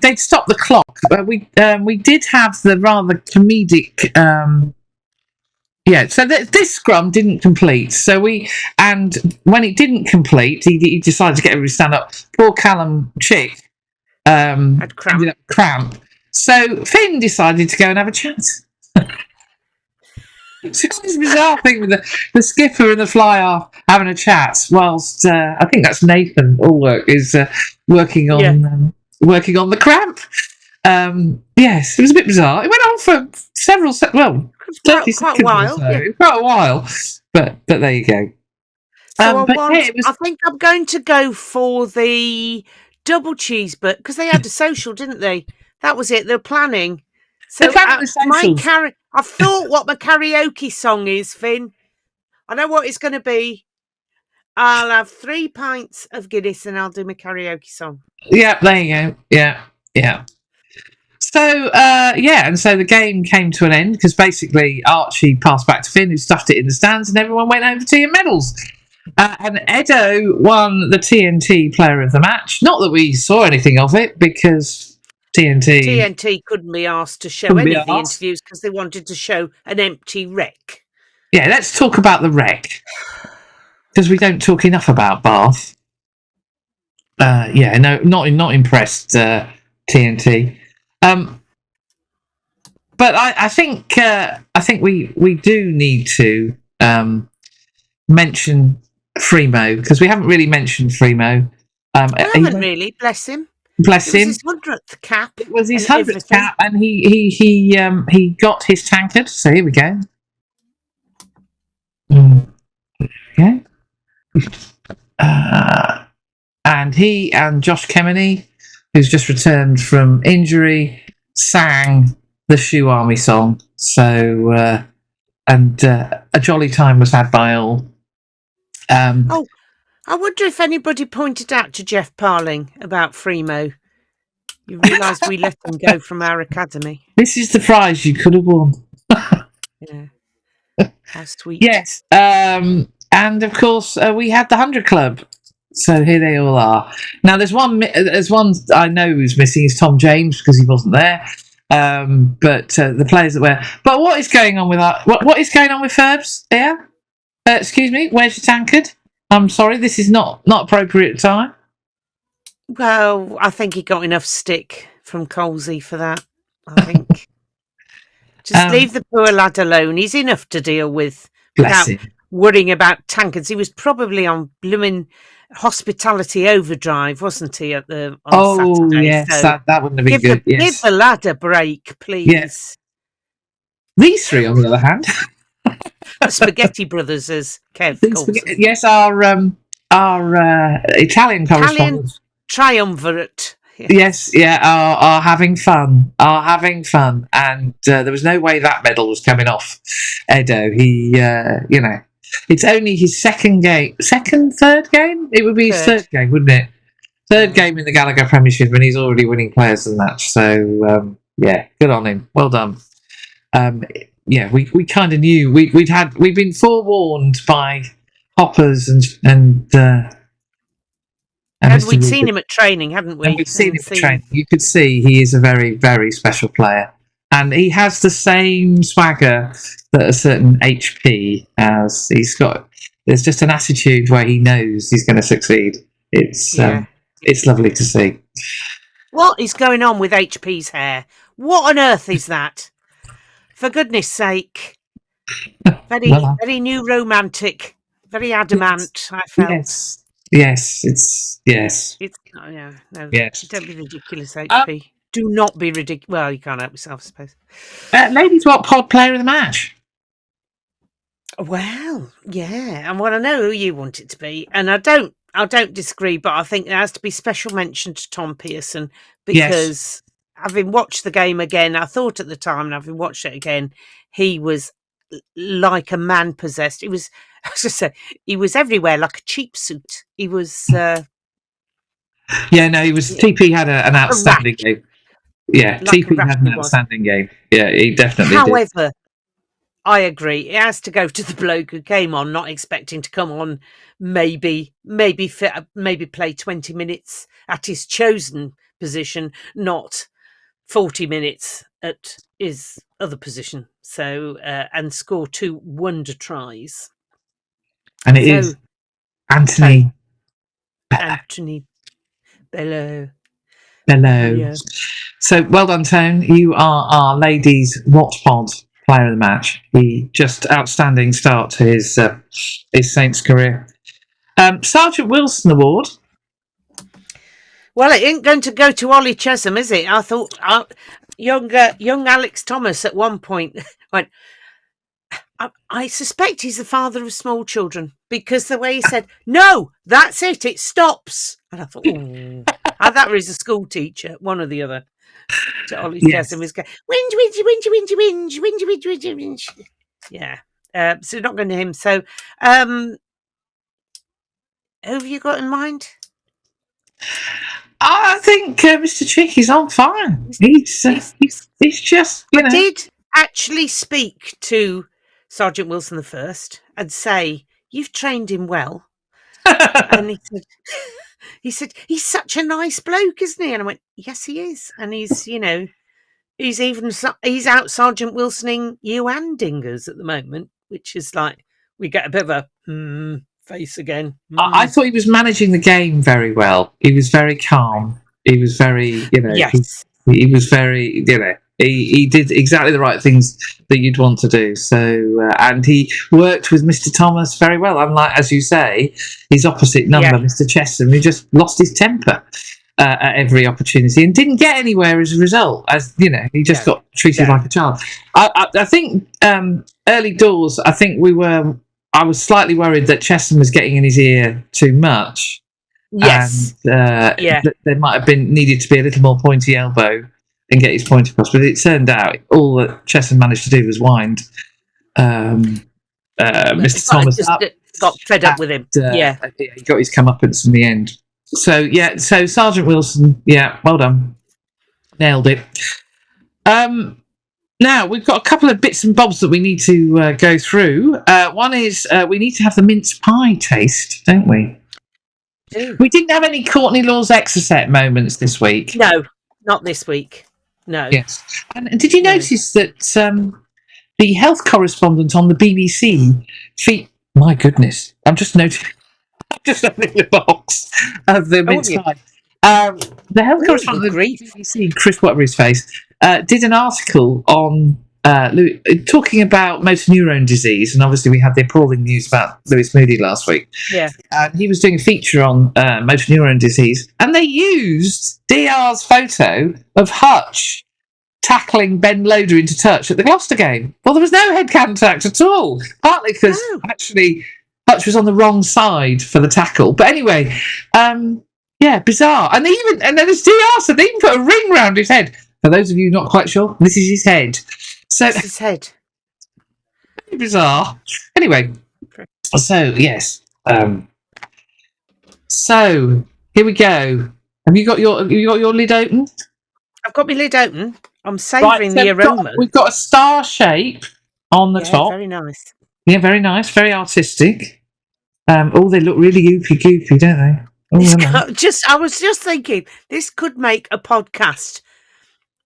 Speaker 1: They'd stop the clock. We did have the rather comedic. So this scrum didn't complete. And when it didn't complete, he decided to get everybody to stand up. Poor Callum Chick
Speaker 2: had
Speaker 1: cramp. So Finn decided to go and have a chat. It's this bizarre thing with the skipper and the flyer having a chat, whilst I think that's Nathan Allwork is working on the cramp. Yes, it was a bit bizarre. It went on for several 30 seconds
Speaker 2: quite a while.
Speaker 1: Quite a while, but there you go.
Speaker 2: So I think I'm going to go for the double cheeseburger because they had a social, didn't they? That was it. They're planning. So I thought what my karaoke song is, Finn. I know what it's going to be. I'll have 3 pints of Guinness and I'll do my karaoke song.
Speaker 1: Yeah, there you go. Yeah. So, and so the game came to an end because basically Archie passed back to Finn, who stuffed it in the stands, and everyone went home for tea and medals. And Edo won the TNT Player of the Match. Not that we saw anything of it because TNT
Speaker 2: couldn't be asked to show any of the interviews because they wanted to show an empty wreck.
Speaker 1: Yeah, let's talk about the wreck because we don't talk enough about Bath. Not impressed. TNT. But I think we do need to mention Fremo because we haven't really mentioned Fremo.
Speaker 2: We haven't really, bless him.
Speaker 1: Bless him.
Speaker 2: It was his 100th cap.
Speaker 1: It was his 100th cap, and he got his tankard. So here we go. Okay. And he and Josh Kemeny, who's just returned from injury, sang the Shoe Army song. So, a jolly time was had by all.
Speaker 2: I wonder if anybody pointed out to Jeff Parling about Fremo. You realise we let him go from our academy.
Speaker 1: This is the prize you could have won.
Speaker 2: Yeah. How sweet.
Speaker 1: Yes. And of course, we had the 100 Club. So here they all are. Now, there's one I know who's missing is Tom James because he wasn't there. But the players that were. But what is going on with what is going on with Ferbs here? Excuse me. Where's your tankard? I'm sorry. This is not appropriate time.
Speaker 2: Well, I think he got enough stick from Colsey for that. I think. Just leave the poor lad alone. He's enough to deal with without worrying about tankards. He was probably on blooming hospitality overdrive, wasn't he? On Saturday?
Speaker 1: Yes, so that wouldn't have been good.
Speaker 2: Give the lad a break, please.
Speaker 1: Yes. These three, on the other hand,
Speaker 2: the Spaghetti Brothers, as Kev calls them.
Speaker 1: Yes, our Italian correspondents,
Speaker 2: triumvirate.
Speaker 1: Yes, are having fun. And there was no way that medal was coming off Edo. He, it's only his third game? It would be his third game, wouldn't it? Third game in the Gallagher Premiership, and he's already winning players of the match. So, good on him. Well done. We kind of knew. We've been forewarned by Hoppers and
Speaker 2: we'd seen him at training, hadn't we?
Speaker 1: And we've seen him at training. You could see he is a very, very special player. And he has the same swagger that a certain HP has. There's just an attitude where he knows he's going to succeed. It's lovely to see.
Speaker 2: What is going on with HP's hair? What on earth is that? For goodness sake. Very new romantic. Very adamant, I felt.
Speaker 1: Yes.
Speaker 2: It's no.
Speaker 1: Yes.
Speaker 2: Don't be ridiculous, HP. Do not be ridiculous. Well, you can't help yourself, I suppose.
Speaker 1: Ladies Wot Pod player of the match.
Speaker 2: Well, yeah, and I know who you want it to be, and I don't disagree, but I think there has to be special mention to Tom Pearson because having watched the game again, I thought at the time, and having watched it again, he was like a man possessed. He was, he was everywhere like a cheap suit. He was.
Speaker 1: He was. TP had an outstanding game. Yeah, like TP had an outstanding game. Yeah, he definitely did.
Speaker 2: However, I agree. It has to go to the bloke who came on, not expecting to come on, maybe play 20 minutes at his chosen position, not 40 minutes at his other position. So, and score 2 wonder tries.
Speaker 1: And it is Anthony
Speaker 2: Bello.
Speaker 1: Yeah. So well done, Tone. You are our Ladies Wot Pod player of the match. He just outstanding start to his Saints career. Sergeant Wilson Award.
Speaker 2: Well, it ain't going to go to Ollie Chesham, is it? I thought young Alex Thomas at one point went, I suspect he's the father of small children because the way he said, "No, that's it stops." And I thought, I thought he was a school teacher, one or the other. To Ollie Chesham was going, whinge. Yeah. So not going to him. So, who have you got in mind?
Speaker 1: I think Mr. Chicky's on fire. He's just.
Speaker 2: I did actually speak to Sergeant Wilson the First and say, "You've trained him well," and he said, "He's such a nice bloke, isn't he?" And I went, "Yes, he is," and he's out Sergeant Wilsoning you and Dingers at the moment, which is like we get a bit of a face again.
Speaker 1: I thought he was managing the game very well. He was very calm. He was very,
Speaker 2: yes.
Speaker 1: He was very, he did exactly the right things that you'd want to do. So, and he worked with Mr. Thomas very well. Unlike, as you say, his opposite number, Mr. Chesham, who just lost his temper at every opportunity and didn't get anywhere as a result. As he just got treated like a child. I think early doors. I think I was slightly worried that Chesham was getting in his ear too much.
Speaker 2: Yes.
Speaker 1: And there might have been needed to be a little more pointy elbow and get his point across. But it turned out all that Chesham managed to do was wind Mr. Thomas up.
Speaker 2: Got fed up with him.
Speaker 1: He got his comeuppance in the end. So Sergeant Wilson, well done. Nailed it. Now, we've got a couple of bits and bobs that we need to go through. One is we need to have the mince pie taste, don't we? We didn't have any Courtney Lawes Exocet moments this week.
Speaker 2: No, not this week. No.
Speaker 1: Yes. And did you notice that the health correspondent on the BBC my goodness, I'm just noticing the box of the mince pie. The health correspondent of the BBC, Chris whatever his face, did an article on talking about motor neurone disease, and obviously we had the appalling news about Lewis Moody last week.
Speaker 2: Yeah,
Speaker 1: and he was doing a feature on motor neurone disease, and they used DR's photo of Hutch tackling Ben Loader into touch at the Gloucester game. Well, there was no head contact at all, partly because actually Hutch was on the wrong side for the tackle. But anyway, bizarre. And then as DR said, they even put a ring round his head. For those of you not quite sure, this is his head. So
Speaker 2: it's his head.
Speaker 1: Bizarre. Anyway, so yes. So here we go. Have you got your lid open?
Speaker 2: I've got my lid open. I'm savouring the aroma.
Speaker 1: We've got a star shape on the top.
Speaker 2: Very nice.
Speaker 1: Yeah, very nice. Very artistic. They look really goopy, don't they?
Speaker 2: I was just thinking, this could make a podcast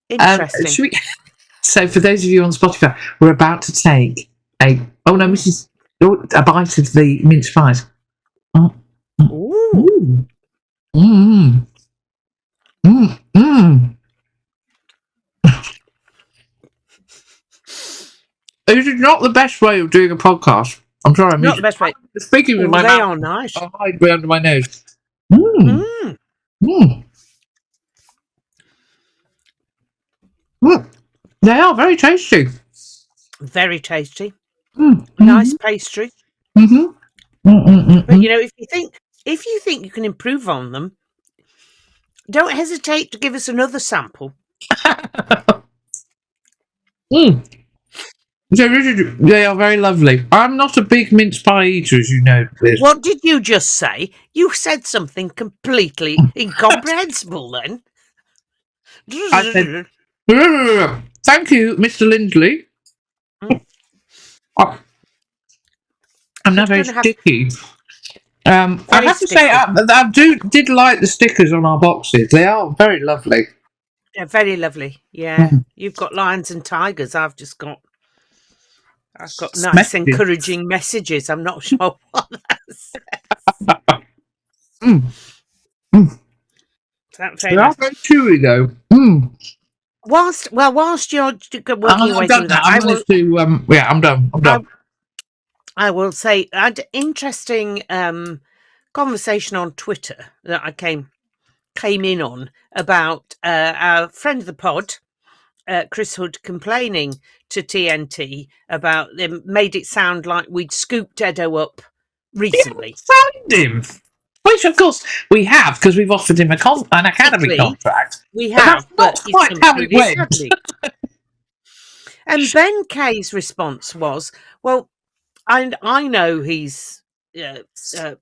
Speaker 2: interesting.
Speaker 1: So for those of you on Spotify, we're about to take a bite of the mince pies.
Speaker 2: Ooh.
Speaker 1: Mm. Mm. Mm. It is not the best way of doing a podcast. I'm sorry, I'm
Speaker 2: Not the best way.
Speaker 1: speaking with my
Speaker 2: They
Speaker 1: mouth.
Speaker 2: are nice.
Speaker 1: I'll hide way under my nose. Mm.
Speaker 2: Mm.
Speaker 1: Mm. Mm. They are very tasty.
Speaker 2: Very tasty.
Speaker 1: Mm.
Speaker 2: Nice pastry.
Speaker 1: Mm-hmm.
Speaker 2: But you know, if you think you can improve on them, don't hesitate to give us another sample.
Speaker 1: Mm. So they are very lovely. I'm not a big mince pie eater, as you know, Liz.
Speaker 2: What did you just say? You said something completely incomprehensible then.
Speaker 1: I said, thank you, Mr. Lindsley. Oh, I'm not very sticky. I have to say, I did like the stickers on our boxes. They are very lovely.
Speaker 2: They're very lovely. Yeah. You've got lions and tigers. I've got nice, messages. Encouraging messages. I'm not sure what that says.
Speaker 1: They are very chewy, though.
Speaker 2: Whilst you're working your way through that,
Speaker 1: I'm done.
Speaker 2: I will say I had an interesting conversation on Twitter that I came in on about our friend of the pod, Chris Hood, complaining to TNT about them, made it sound like we'd scooped Edo up recently.
Speaker 1: Signed him, which of course we have because we've offered him an academy contract.
Speaker 2: We have,
Speaker 1: but that's not quite how it went.
Speaker 2: And Ben Kay's response was, "Well, I know he's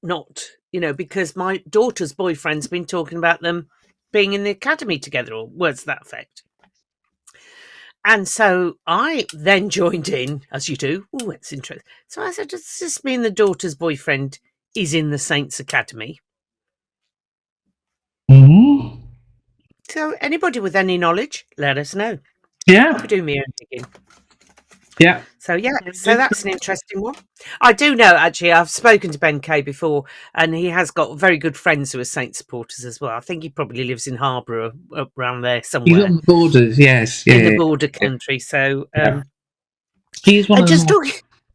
Speaker 2: not, because my daughter's boyfriend's been talking about them being in the academy together, or words to that effect." And so I then joined in, as you do. Oh, it's interesting. So I said, does this mean the daughter's boyfriend is in the Saints Academy?
Speaker 1: Mm-hmm.
Speaker 2: So anybody with any knowledge, let us know.
Speaker 1: Yeah.
Speaker 2: I'll be doing my own digging.
Speaker 1: Yeah.
Speaker 2: So that's an interesting one. I do know, actually, I've spoken to Ben Kay before, and he has got very good friends who are Saints supporters as well. I think he probably lives in Harborough, around there somewhere.
Speaker 1: He's on the borders, yes.
Speaker 2: In the border country. So
Speaker 1: he's one of the more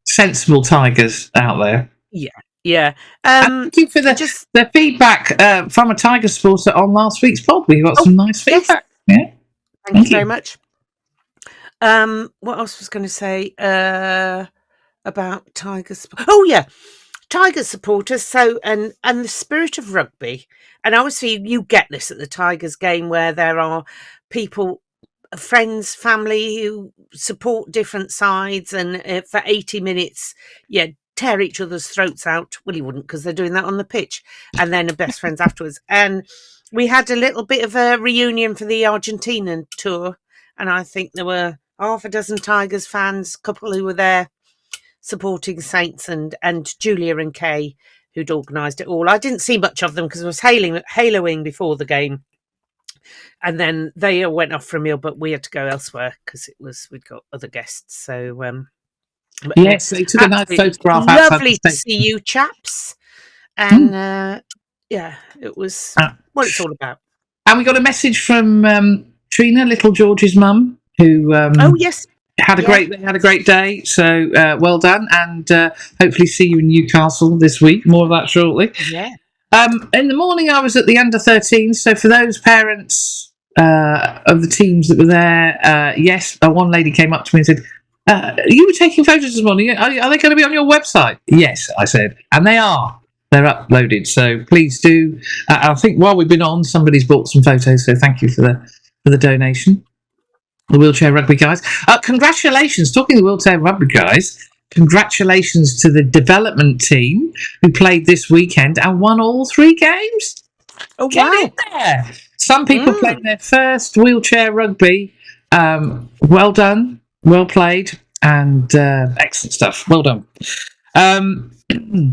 Speaker 1: sensible tigers out there.
Speaker 2: Yeah.
Speaker 1: Thank you for the feedback from a tiger supporter on last week's pod. We got some nice feedback. Yes. Yeah.
Speaker 2: Thank you very much. What else was going to say about Tigers? Oh yeah, Tigers supporters. So and the spirit of rugby, and obviously you get this at the Tigers game where there are people, friends, family who support different sides, and for 80 minutes, tear each other's throats out. Well, he wouldn't, because they're doing that on the pitch, and then are best friends afterwards. And we had a little bit of a reunion for the Argentinian tour, and I think there were half a dozen Tigers fans, a couple who were there supporting Saints, and Julia and Kay, who'd organised it all. I didn't see much of them because I was haloing before the game, and then they all went off for a meal, but we had to go elsewhere because we'd got other guests. So
Speaker 1: yes, they took a nice photograph.
Speaker 2: Lovely to see you chaps, and it was what it's all about.
Speaker 1: And we got a message from Trina, little George's mum, who had a great day. So well done, and hopefully see you in Newcastle this week. More of that shortly.
Speaker 2: Yeah.
Speaker 1: In the morning, I was at the under-13s. So for those parents of the teams that were there, yes, one lady came up to me and said, "You were taking photos this morning. Are they going to be on your website?" Yes, I said, and they are. They're uploaded. So please do. I think while we've been on, somebody's bought some photos. So thank you for the donation. The Wheelchair Rugby guys. Congratulations. Talking of the Wheelchair Rugby guys, congratulations to the development team who played this weekend and won all 3 games.
Speaker 2: Oh,
Speaker 1: Get
Speaker 2: wow.
Speaker 1: in there. Some people playing their first wheelchair rugby. Well done. Well played. And excellent stuff. Well done.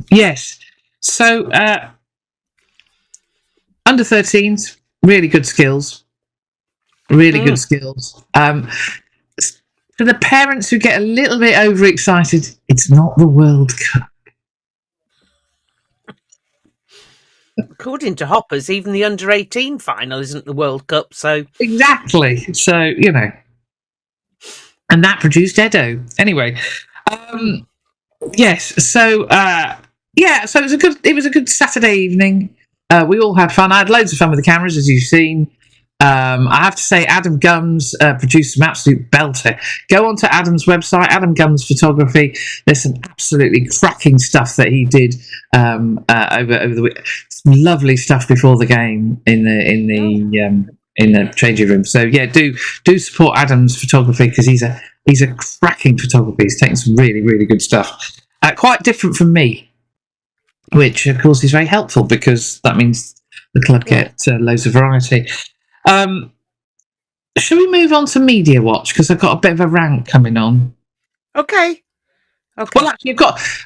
Speaker 1: Yes. So, under 13s, really good skills. Really good skills. For the parents who get a little bit overexcited, it's not the World Cup.
Speaker 2: According to Hoppers, even the under-18 final isn't the World Cup, so...
Speaker 1: Exactly. So, you know. And that produced Edo. Anyway. Yes. So, so it was a good Saturday evening. We all had fun. I had loads of fun with the cameras, as you've seen. I have to say, Adam Gums produced some absolute belter. Go onto Adam's website, Adam Gums Photography. There's some absolutely cracking stuff that he did over the week. Some lovely stuff before the game in the changing room. So yeah, do support Adam's photography, because he's a cracking photographer. He's taking some really, really good stuff. Quite different from me, which of course is very helpful, because that means the club get loads of variety. Shall we move on to Media Watch, because I've got a bit of a rant coming on.
Speaker 2: Okay.
Speaker 1: Well, actually,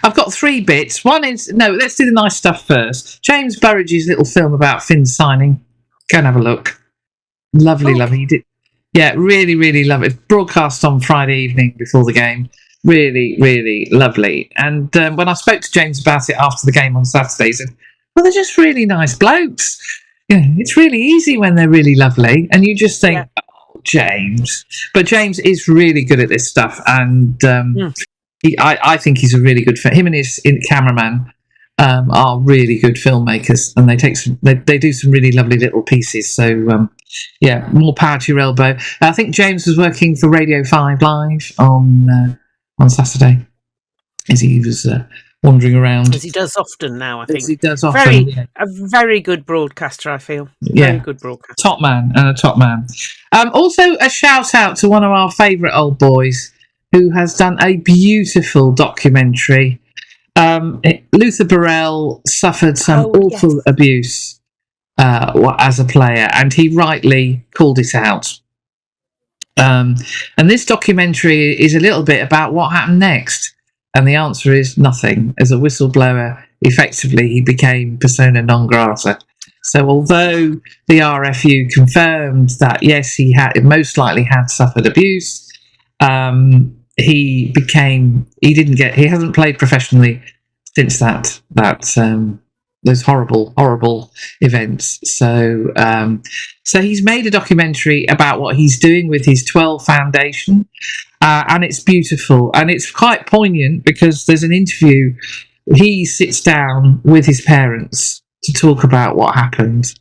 Speaker 1: I've got 3 bits. One is, let's do the nice stuff first. James Burridge's little film about Finn's signing. Go and have a look. Lovely. He did. Yeah, really, really love it. Broadcast on Friday evening before the game. Really, really lovely. And when I spoke to James about it after the game on Saturday, he said, well, they're just really nice blokes. It's really easy when they're really lovely, and you just think, oh, James. But James is really good at this stuff, and I think he's a really good him and his cameraman are really good filmmakers, and they do some really lovely little pieces. So more power to your elbow. I think James was working for Radio 5 Live on Saturday, as he was wandering around.
Speaker 2: As he does often now, I think.
Speaker 1: As he does often,
Speaker 2: A very good broadcaster, I feel. Very good broadcaster.
Speaker 1: Top man. Also, a shout out to one of our favourite old boys, who has done a beautiful documentary. Luther Burrell suffered some awful abuse as a player, and he rightly called it out. And this documentary is a little bit about what happened next. And the answer is nothing. As a whistleblower, effectively, he became persona non grata. So although the RFU confirmed that, yes, he most likely had suffered abuse, he hasn't played professionally since those horrible events. So he's made a documentary about what he's doing with his 12 Foundation. And it's beautiful, and it's quite poignant, because there's an interview. He sits down with his parents to talk about what happened,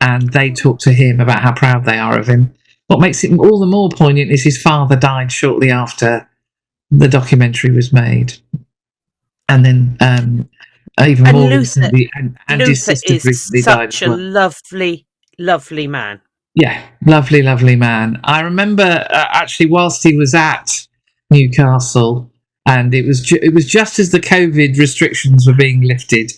Speaker 1: and they talk to him about how proud they are of him. What makes it all the more poignant is his father died shortly after the documentary was made, and then even more recently, and his sister recently died.
Speaker 2: Such a lovely man.
Speaker 1: Yeah, lovely man. I remember actually whilst he was at Newcastle, and it was just as the COVID restrictions were being lifted,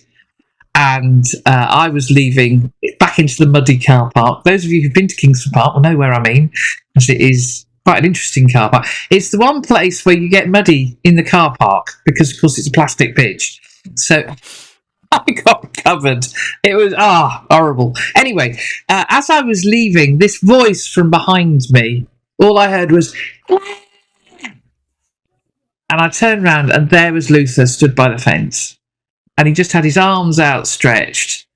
Speaker 1: and I was leaving back into the muddy car park. Those of you who've been to Kingston Park will know where I mean, because it is quite an interesting car park. It's the one place where you get muddy in the car park, because of course it's a plastic pitch. So I got covered. It was horrible. Anyway, as I was leaving, this voice from behind me, all I heard was, and I turned round, and there was Luther stood by the fence, and he just had his arms outstretched,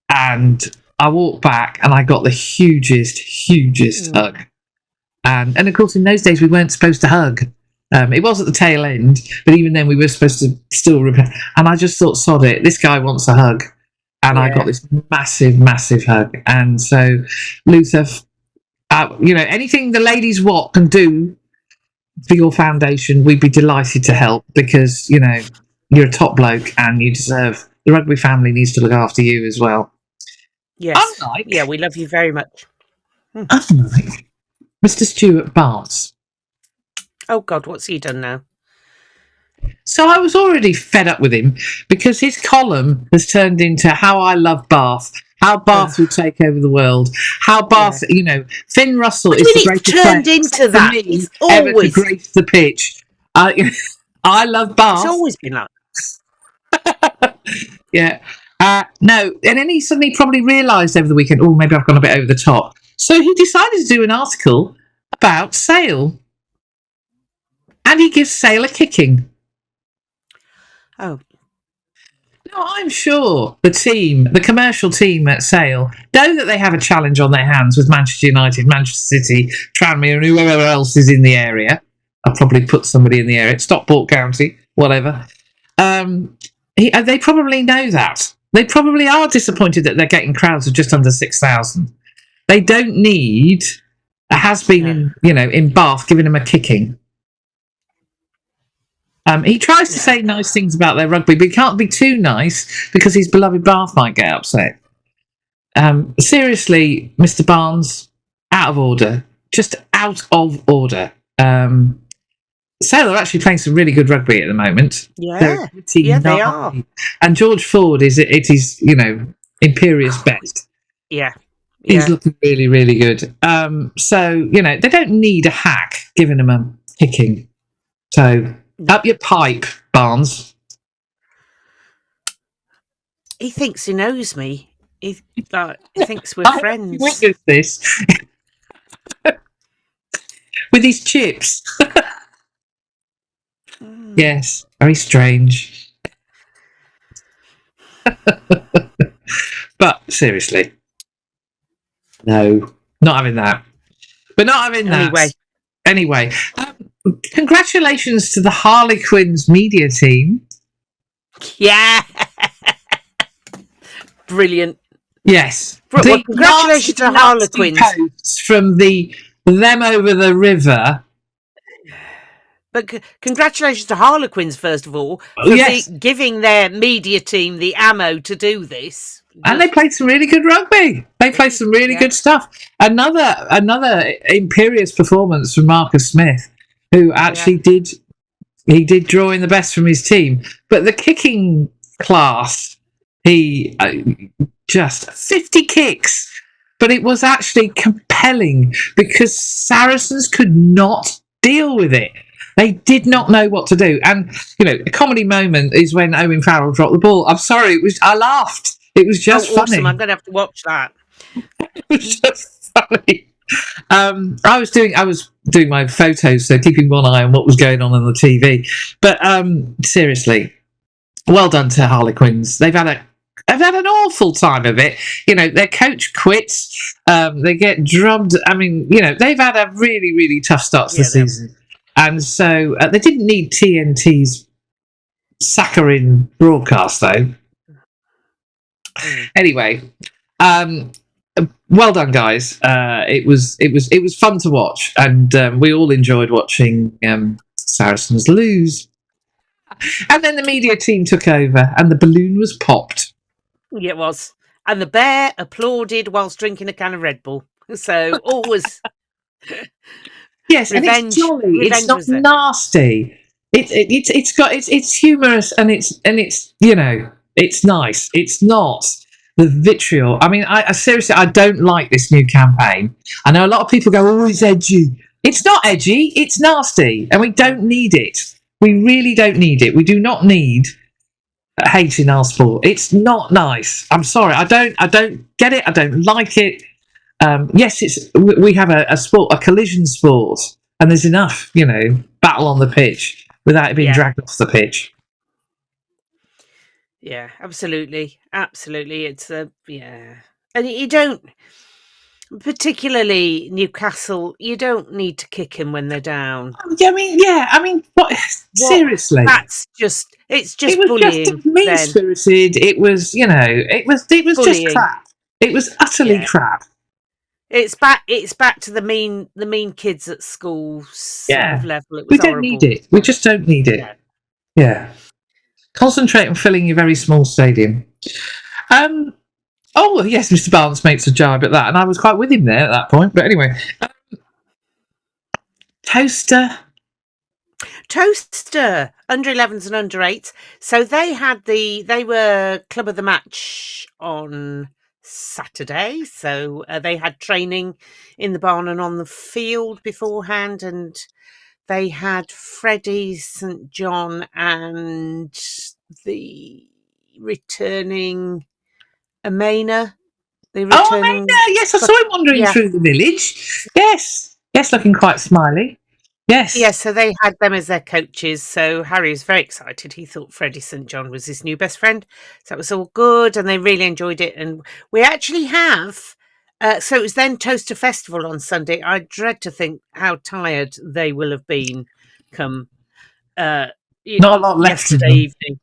Speaker 1: and I walked back, and I got the hugest hug. And of course, in those days, we weren't supposed to hug. It was at the tail end, but even then we were supposed to still reply. And I just thought, sod it, this guy wants a hug. And I got this massive hug. And so, Luther, anything the Ladies Wot can do for your foundation, we'd be delighted to help, because, you're a top bloke and you deserve, the rugby family needs to look after you as well.
Speaker 2: Yes. We love you very much.
Speaker 1: Unlike Mr. Stuart Barnes.
Speaker 2: Oh, God, what's he done now?
Speaker 1: So I was already fed up with him, because his column has turned into how I love Bath, how Bath will take over the world, how Bath, Finn Russell is the greatest
Speaker 2: turned into that. It's
Speaker 1: ever to grace the pitch. I love Bath.
Speaker 2: It's always been like
Speaker 1: that. Yeah. No, and then he suddenly probably realised over the weekend, maybe I've gone a bit over the top. So he decided to do an article about Sale. And he gives Sale a kicking.
Speaker 2: Oh.
Speaker 1: No, I'm sure the commercial team at Sale, know that they have a challenge on their hands with Manchester United, Manchester City, Tranmere, and whoever else is in the area. I'll probably put somebody in the area, Stockport County, whatever. They probably know that. They probably are disappointed that they're getting crowds of just under 6,000. They don't need a has-been in Bath giving them a kicking. He tries to say nice things about their rugby, but he can't be too nice because his beloved Bath might get upset. Seriously, Mr. Barnes, out of order. Just out of order. Sale are actually playing some really good rugby at the moment.
Speaker 2: Yeah, they are.
Speaker 1: And George Ford is at his, imperious best.
Speaker 2: Yeah.
Speaker 1: He's looking really, really good. So, they don't need a hack giving them a kicking. So, up your pipe, Barnes.
Speaker 2: He thinks he knows me. He thinks we're friends.
Speaker 1: Witness this. With his chips. Yes, very strange. But seriously, no, not having that. But not having that. Anyway, congratulations to the Harlequins media team.
Speaker 2: Yeah. Brilliant.
Speaker 1: Yes.
Speaker 2: Well, congratulations to Harlequins.
Speaker 1: Posts from them over the river.
Speaker 2: But congratulations to Harlequins, first of all, for giving their media team the ammo to do this.
Speaker 1: And they played some really good rugby. They played some really good stuff. Another imperious performance from Marcus Smith, who actually did draw in the best from his team. But the kicking class, he just 50 kicks. But it was actually compelling because Saracens could not deal with it. They did not know what to do. And, a comedy moment is when Owen Farrell dropped the ball. I'm sorry, I laughed. It was just funny.
Speaker 2: Awesome. I'm going to have to watch that.
Speaker 1: It was just funny. I was doing my photos, so keeping one eye on what was going on the TV. But seriously, well done to Harlequins. They've had an awful time of it. Their coach quits. They get drubbed. I mean, they've had a really, really tough start to the season. And so they didn't need TNT's saccharine broadcast, though. Anyway, well done, guys. It was fun to watch, and we all enjoyed watching Saracens lose. And then the media team took over, and the balloon was popped.
Speaker 2: Yeah, it was. And the bear applauded whilst drinking a can of Red Bull. So always.
Speaker 1: Yes, revenge, and it's jolly. It's not nasty. It's humorous, and it's it's nice. It's not the vitriol. I mean, I seriously, I don't like this new campaign. I know a lot of people go, "Oh, it's edgy." It's not edgy. It's nasty, and we don't need it. We really don't need it. We do not need hate in our sport. It's not nice. I'm sorry. I don't get it. I don't like it. Yes, we have a sport, a collision sport, and there's enough, battle on the pitch without it being dragged off the pitch.
Speaker 2: Yeah, absolutely. It's and you don't, particularly Newcastle, you don't need to kick them when they're down.
Speaker 1: I mean, what? Seriously,
Speaker 2: it's just bullying.
Speaker 1: Just mean-spirited. It was, it was just crap. It was utterly crap.
Speaker 2: It's back to the mean kids at school sort of level. It was
Speaker 1: we don't need it. We just don't need it. Yeah. Concentrate on filling your very small stadium. Oh yes, Mr. Barnes makes a jibe at that, and I was quite with him there at that point. But anyway, Towcester,
Speaker 2: under 11s and under 8s. So they were club of the match on Saturday, so they had training in the barn and on the field beforehand, and they had Freddie St John and the returning Amena.
Speaker 1: Amena, yes, I saw him wandering through the village. Yes, looking quite smiley. Yes.
Speaker 2: Yeah, so they had them as their coaches. So Harry was very excited. He thought Freddie St. John was his new best friend. So it was all good and they really enjoyed it. And we actually have, so it was then Toaster Festival on Sunday. I dread to think how tired they will have been come
Speaker 1: Not a lot left
Speaker 2: yesterday evening.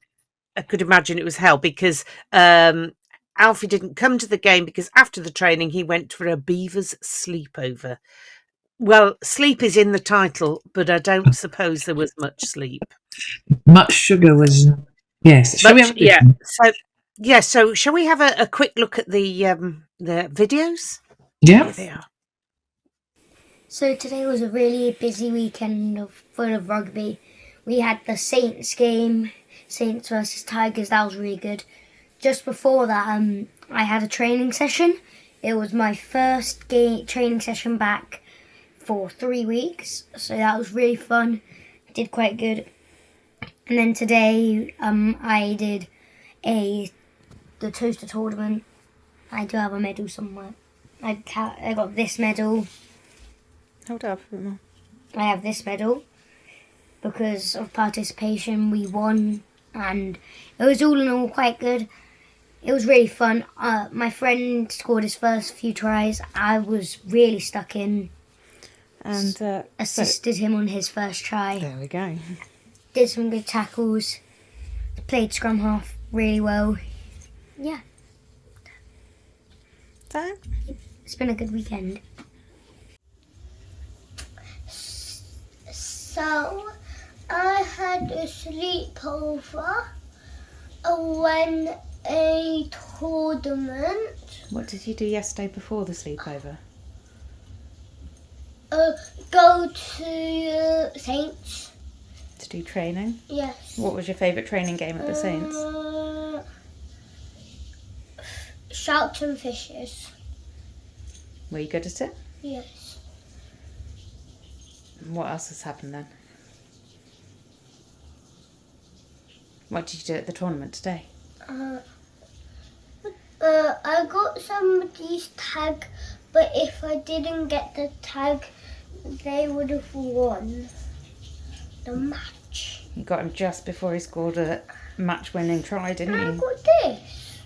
Speaker 2: I could imagine it was hell because Alfie didn't come to the game because after the training he went for a Beavers sleepover. Well, sleep is in the title, but I don't suppose there was much sleep.
Speaker 1: Much sugar was, yes. Shall we have a listen?
Speaker 2: So shall we have a quick look at the videos?
Speaker 1: Yeah.
Speaker 2: Here they are.
Speaker 3: So today was a really busy weekend full of rugby. We had the Saints game, Saints versus Tigers. That was really good. Just before that, I had a training session. It was my first training session back for 3 weeks, so that was really fun. I did quite good. And then today, I did the Toaster tournament. I do have a medal somewhere. I got this medal.
Speaker 2: Hold up a bit more.
Speaker 3: I have this medal because of participation. We won, and it was all in all quite good. It was really fun. My friend scored his first few tries. I was really stuck in. And assisted him on his first try.
Speaker 2: There we go.
Speaker 3: Did some good tackles. Played scrum half really well. Yeah.
Speaker 2: So?
Speaker 3: It's been a good weekend.
Speaker 4: So, I had a sleepover, won a tournament.
Speaker 5: What did you do yesterday before the sleepover?
Speaker 4: Go to Saints.
Speaker 5: To do training?
Speaker 4: Yes.
Speaker 5: What was your favourite training game at the Saints?
Speaker 4: Sharks and fishes.
Speaker 5: Were you good at it?
Speaker 4: Yes.
Speaker 5: And what else has happened then? What did you do at the tournament today?
Speaker 4: I got somebody's tag, but if I didn't get the tag, they would have won the match.
Speaker 5: You got him just before he scored a match-winning try, didn't
Speaker 4: And I
Speaker 5: you?
Speaker 4: got this.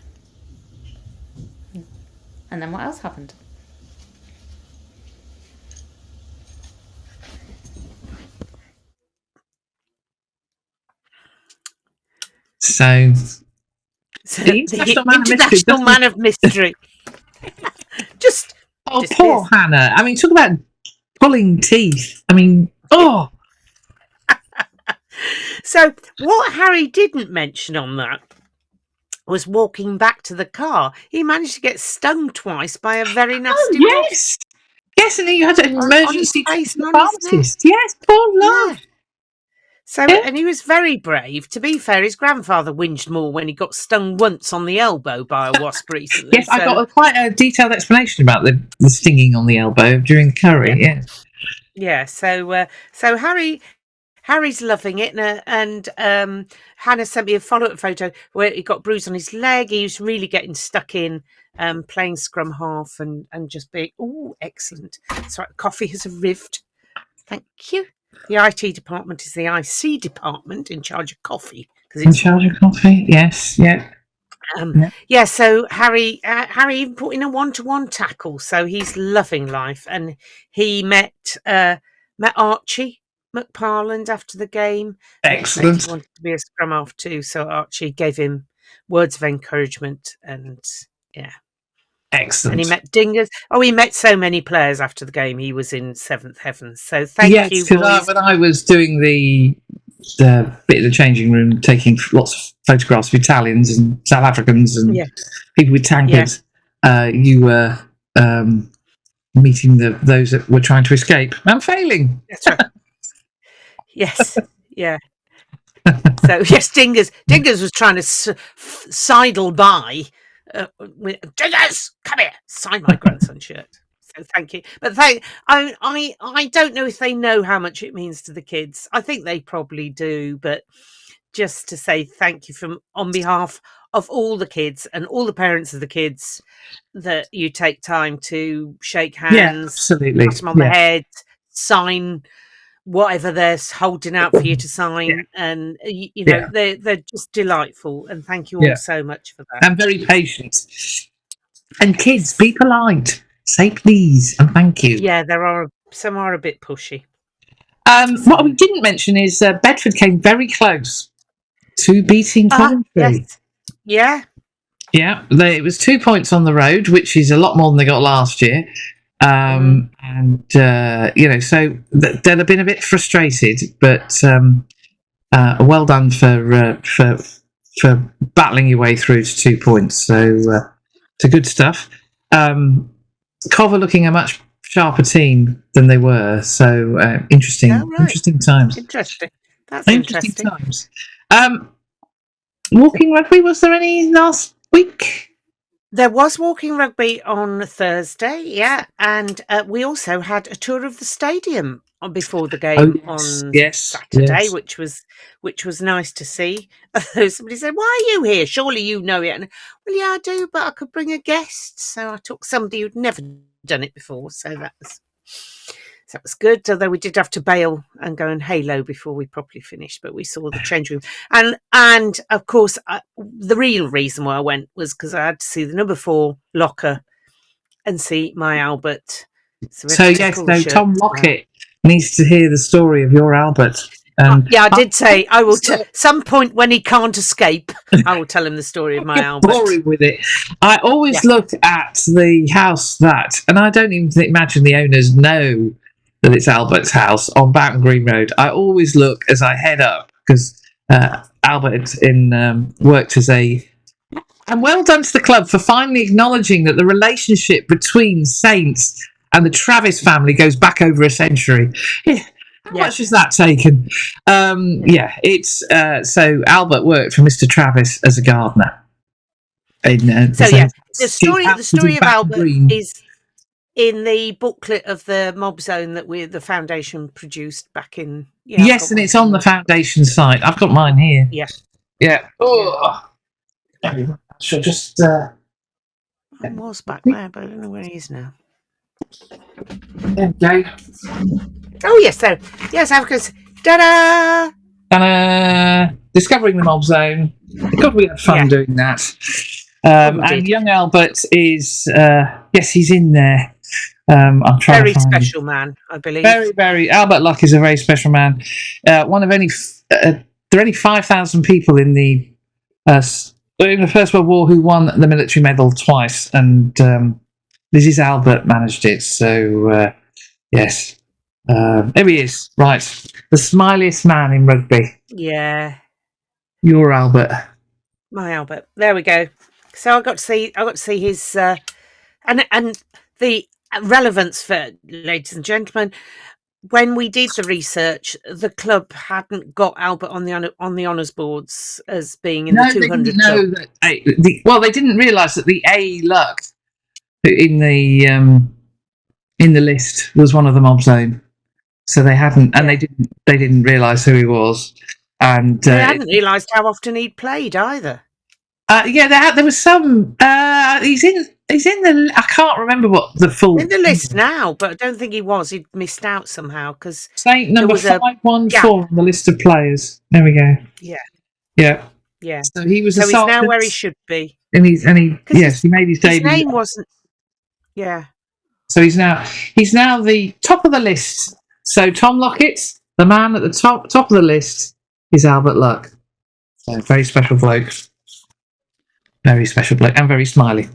Speaker 5: And then what else happened?
Speaker 1: So the
Speaker 2: International Man of Mystery. Just
Speaker 1: poor
Speaker 2: disappears.
Speaker 1: Hannah. I mean, talk about pulling teeth. I mean, oh.
Speaker 2: So what Harry didn't mention on that was walking back to the car. He managed to get stung twice by a very nasty wasp.
Speaker 1: Yes. Yes, and then you had an emergency
Speaker 2: on his face
Speaker 1: to the
Speaker 2: and on his
Speaker 1: pharmacist. Yes, poor love.
Speaker 2: Yeah. So, and he was very brave. To be fair, his grandfather whinged more when he got stung once on the elbow by a wasp recently.
Speaker 1: Yes, I got quite a detailed explanation about the stinging on the elbow during the curry. Yeah.
Speaker 2: Yeah. So Harry's loving it, and Hannah sent me a follow-up photo where he got bruised on his leg. He was really getting stuck in playing scrum half and just being excellent. Sorry, coffee has arrived. Thank you. The IT department is the IC department in charge of coffee.
Speaker 1: In charge of coffee, yes, yeah.
Speaker 2: Yeah, so Harry even put in a 1-to-1 tackle, so he's loving life. And he met Archie McParland after the game.
Speaker 1: Excellent.
Speaker 2: He wanted to be a scrum half too, so Archie gave him words of encouragement, and yeah.
Speaker 1: Excellent.
Speaker 2: And he met Dingers. Oh, he met so many players after the game. He was in seventh heaven. So thank you, boys.
Speaker 1: When I was doing the bit of the changing room, taking lots of photographs of Italians and South Africans and people with tankards, you were meeting those that were trying to escape and failing.
Speaker 2: That's right. Yes, yeah. So yes, Dingers was trying to sidle by. Dingers, come here, sign my grandson's shirt. So thank you, but I don't know if they know how much it means to the kids. I think they probably do, but just to say thank you on behalf of all the kids and all the parents of the kids, that you take time to shake hands,
Speaker 1: absolutely,
Speaker 2: pat them on the head, sign whatever they're holding out for you to sign, and you know they're just delightful. And thank you all so much for that.
Speaker 1: And very patient. And kids, be polite. Say please and thank you.
Speaker 2: Yeah, some are a bit pushy.
Speaker 1: What we didn't mention is Bedford came very close to beating Coventry.
Speaker 2: Yes.
Speaker 1: Yeah, it was 2 points on the road, which is a lot more than they got last year. And you know, so they'll have been a bit frustrated, but well done for battling your way through to 2 points. So it's good stuff. Cov are looking a much sharper team than they were. So interesting, interesting times.
Speaker 2: Interesting. That's interesting.
Speaker 1: Times. Walking rugby, was there any last week?
Speaker 2: There was walking rugby on Thursday, yeah, and we also had a tour of the stadium before the game on Saturday, which was nice to see. Somebody said, "Why are you here? Surely you know it." And, well, yeah, I do, but I could bring a guest, so I took somebody who'd never done it before, so that was good. Although we did have to bail and go and halo before we properly finished, but we saw the change room. And of course, the real reason why I went was because I had to see the number 4 locker and see my Albert. So
Speaker 1: Tom Lockett needs to hear the story of your Albert.
Speaker 2: I did say I will. Some point when he can't escape, I will tell him the story of my Albert.
Speaker 1: Boring with it. I always look at the house and I don't even imagine the owners know that it's Albert's house on Boughton Green Road. I always look as I head up because Albert worked as a. And well done to the club for finally acknowledging that the relationship between Saints and the Travis family goes back over a century. Yeah. How much has that taken? It's so Albert worked for Mr. Travis as a gardener.
Speaker 2: The story of Albert is in the booklet of the Mob Zone that the foundation produced back in.
Speaker 1: Yes, and it's on the foundation site. I've got mine here. Yeah. Oh, I shall just.
Speaker 2: I was back there, but I don't know where he is now.
Speaker 1: There we go.
Speaker 2: Oh yes, so yes, Africa's ta-da!
Speaker 1: Discovering the Mob Zone. God, we had fun doing that. And young Albert is he's in there. I'm trying
Speaker 2: very
Speaker 1: to find
Speaker 2: special man, I believe.
Speaker 1: Very, very. Albert Luck is a very special man. One of only there are only 5,000 people in the First World War who won the military medal twice, and Lis Albert managed it. So yes. There he is, right? The smiliest man in rugby.
Speaker 2: Yeah.
Speaker 1: Your Albert.
Speaker 2: My Albert. There we go. So I got to see his and the relevance for ladies and gentlemen. When we did the research, the club hadn't got Albert on the honours boards as being in the 200 club.
Speaker 1: They didn't realise that the A Luck in the list was one of the Mob Zone. So they hadn't, and they didn't realise who he was, and
Speaker 2: they hadn't realised how often he'd played either.
Speaker 1: There was some. He's in the. I can't remember what the full
Speaker 2: in the list now, but I don't think he was. He'd missed out somehow because
Speaker 1: Saint number 514 on the list of players. There we go. Yeah. So he was.
Speaker 2: So he's now where he should be.
Speaker 1: And he made his debut.
Speaker 2: His name wasn't. Yeah.
Speaker 1: So he's now the top of the list. So Tom Lockett, the man at the top of the list, is Albert Luck. So very special bloke. Very special bloke and very smiley.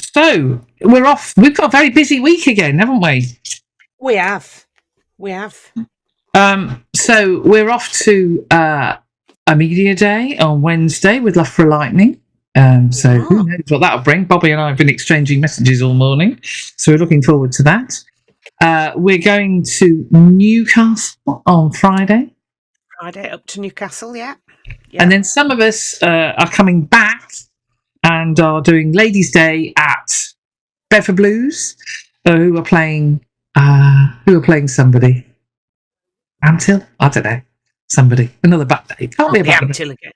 Speaker 1: So we're off. We've got a very busy week again, haven't we?
Speaker 2: We have.
Speaker 1: So we're off to a media day on Wednesday with Love for Lightning. So who knows what that'll bring. Bobby and I have been exchanging messages all morning, so we're looking forward to that. We're going to Newcastle on Friday.
Speaker 2: Up to Newcastle, yeah.
Speaker 1: And then some of us are coming back and are doing Ladies' Day at Bedford Blues, who are playing somebody. Amtil? I don't know. Somebody. Another bad day. Can't be a bad day.
Speaker 2: Amtil again.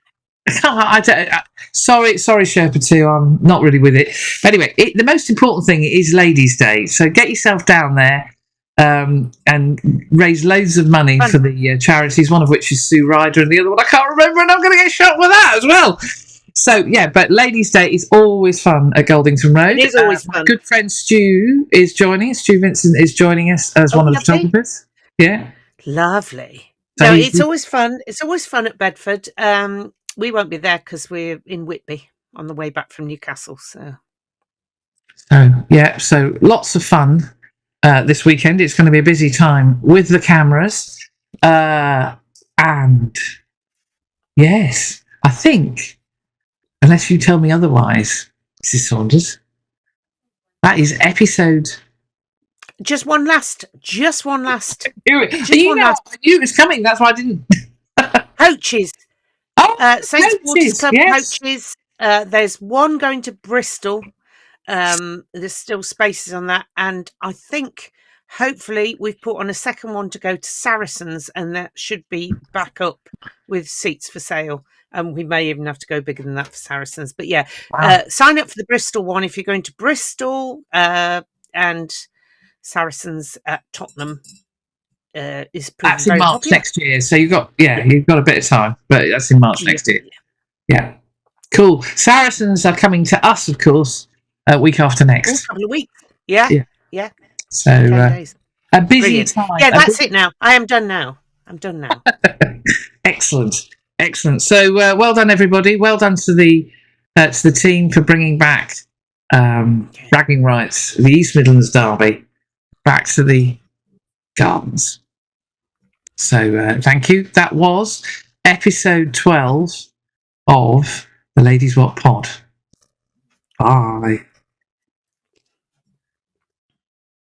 Speaker 1: Sorry, Sherpa 2. I'm not really with it. Anyway, the most important thing is Ladies' Day. So get yourself down there and raise loads of money for the charities, one of which is Sue Ryder and the other one I can't remember, and I'm going to get shot with that as well. So, yeah, but Ladies' Day is always fun at Goldington Road.
Speaker 2: It is always fun.
Speaker 1: My good friend Stu is joining us. Stu Vincent is joining us as one of the photographers. Yeah.
Speaker 2: Lovely.
Speaker 1: So
Speaker 2: No, it's always fun. It's always fun at Bedford. We won't be there because we're in Whitby on the way back from Newcastle. So
Speaker 1: lots of fun this weekend. It's going to be a busy time with the cameras. And yes, I think, unless you tell me otherwise, Mrs. Saunders, that is episode.
Speaker 2: Just one last.
Speaker 1: I knew it was coming. That's why I didn't.
Speaker 2: Poaches. St. Waters Club
Speaker 1: yes.
Speaker 2: Poaches. There's one going to Bristol. There's still spaces on that, and I think hopefully we've put on a second one to go to Saracens, and that should be back up with seats for sale. And we may even have to go bigger than that for Saracens. But yeah, sign up for the Bristol one if you're going to Bristol, and Saracens at Tottenham is
Speaker 1: that's in March next year. So you've got a bit of time, but that's in March next year. Yeah, cool. Saracens are coming to us, of course, a week after next.
Speaker 2: A couple of weeks. Yeah.
Speaker 1: So a busy
Speaker 2: Brilliant.
Speaker 1: time.
Speaker 2: Yeah, that's it now. I am done now. I'm done now.
Speaker 1: Excellent. So well done, everybody. Well done to the team for bringing back bragging rights, the East Midlands Derby, back to the gardens. So thank you. That was episode 12 of the Ladies Wot Pod. Bye.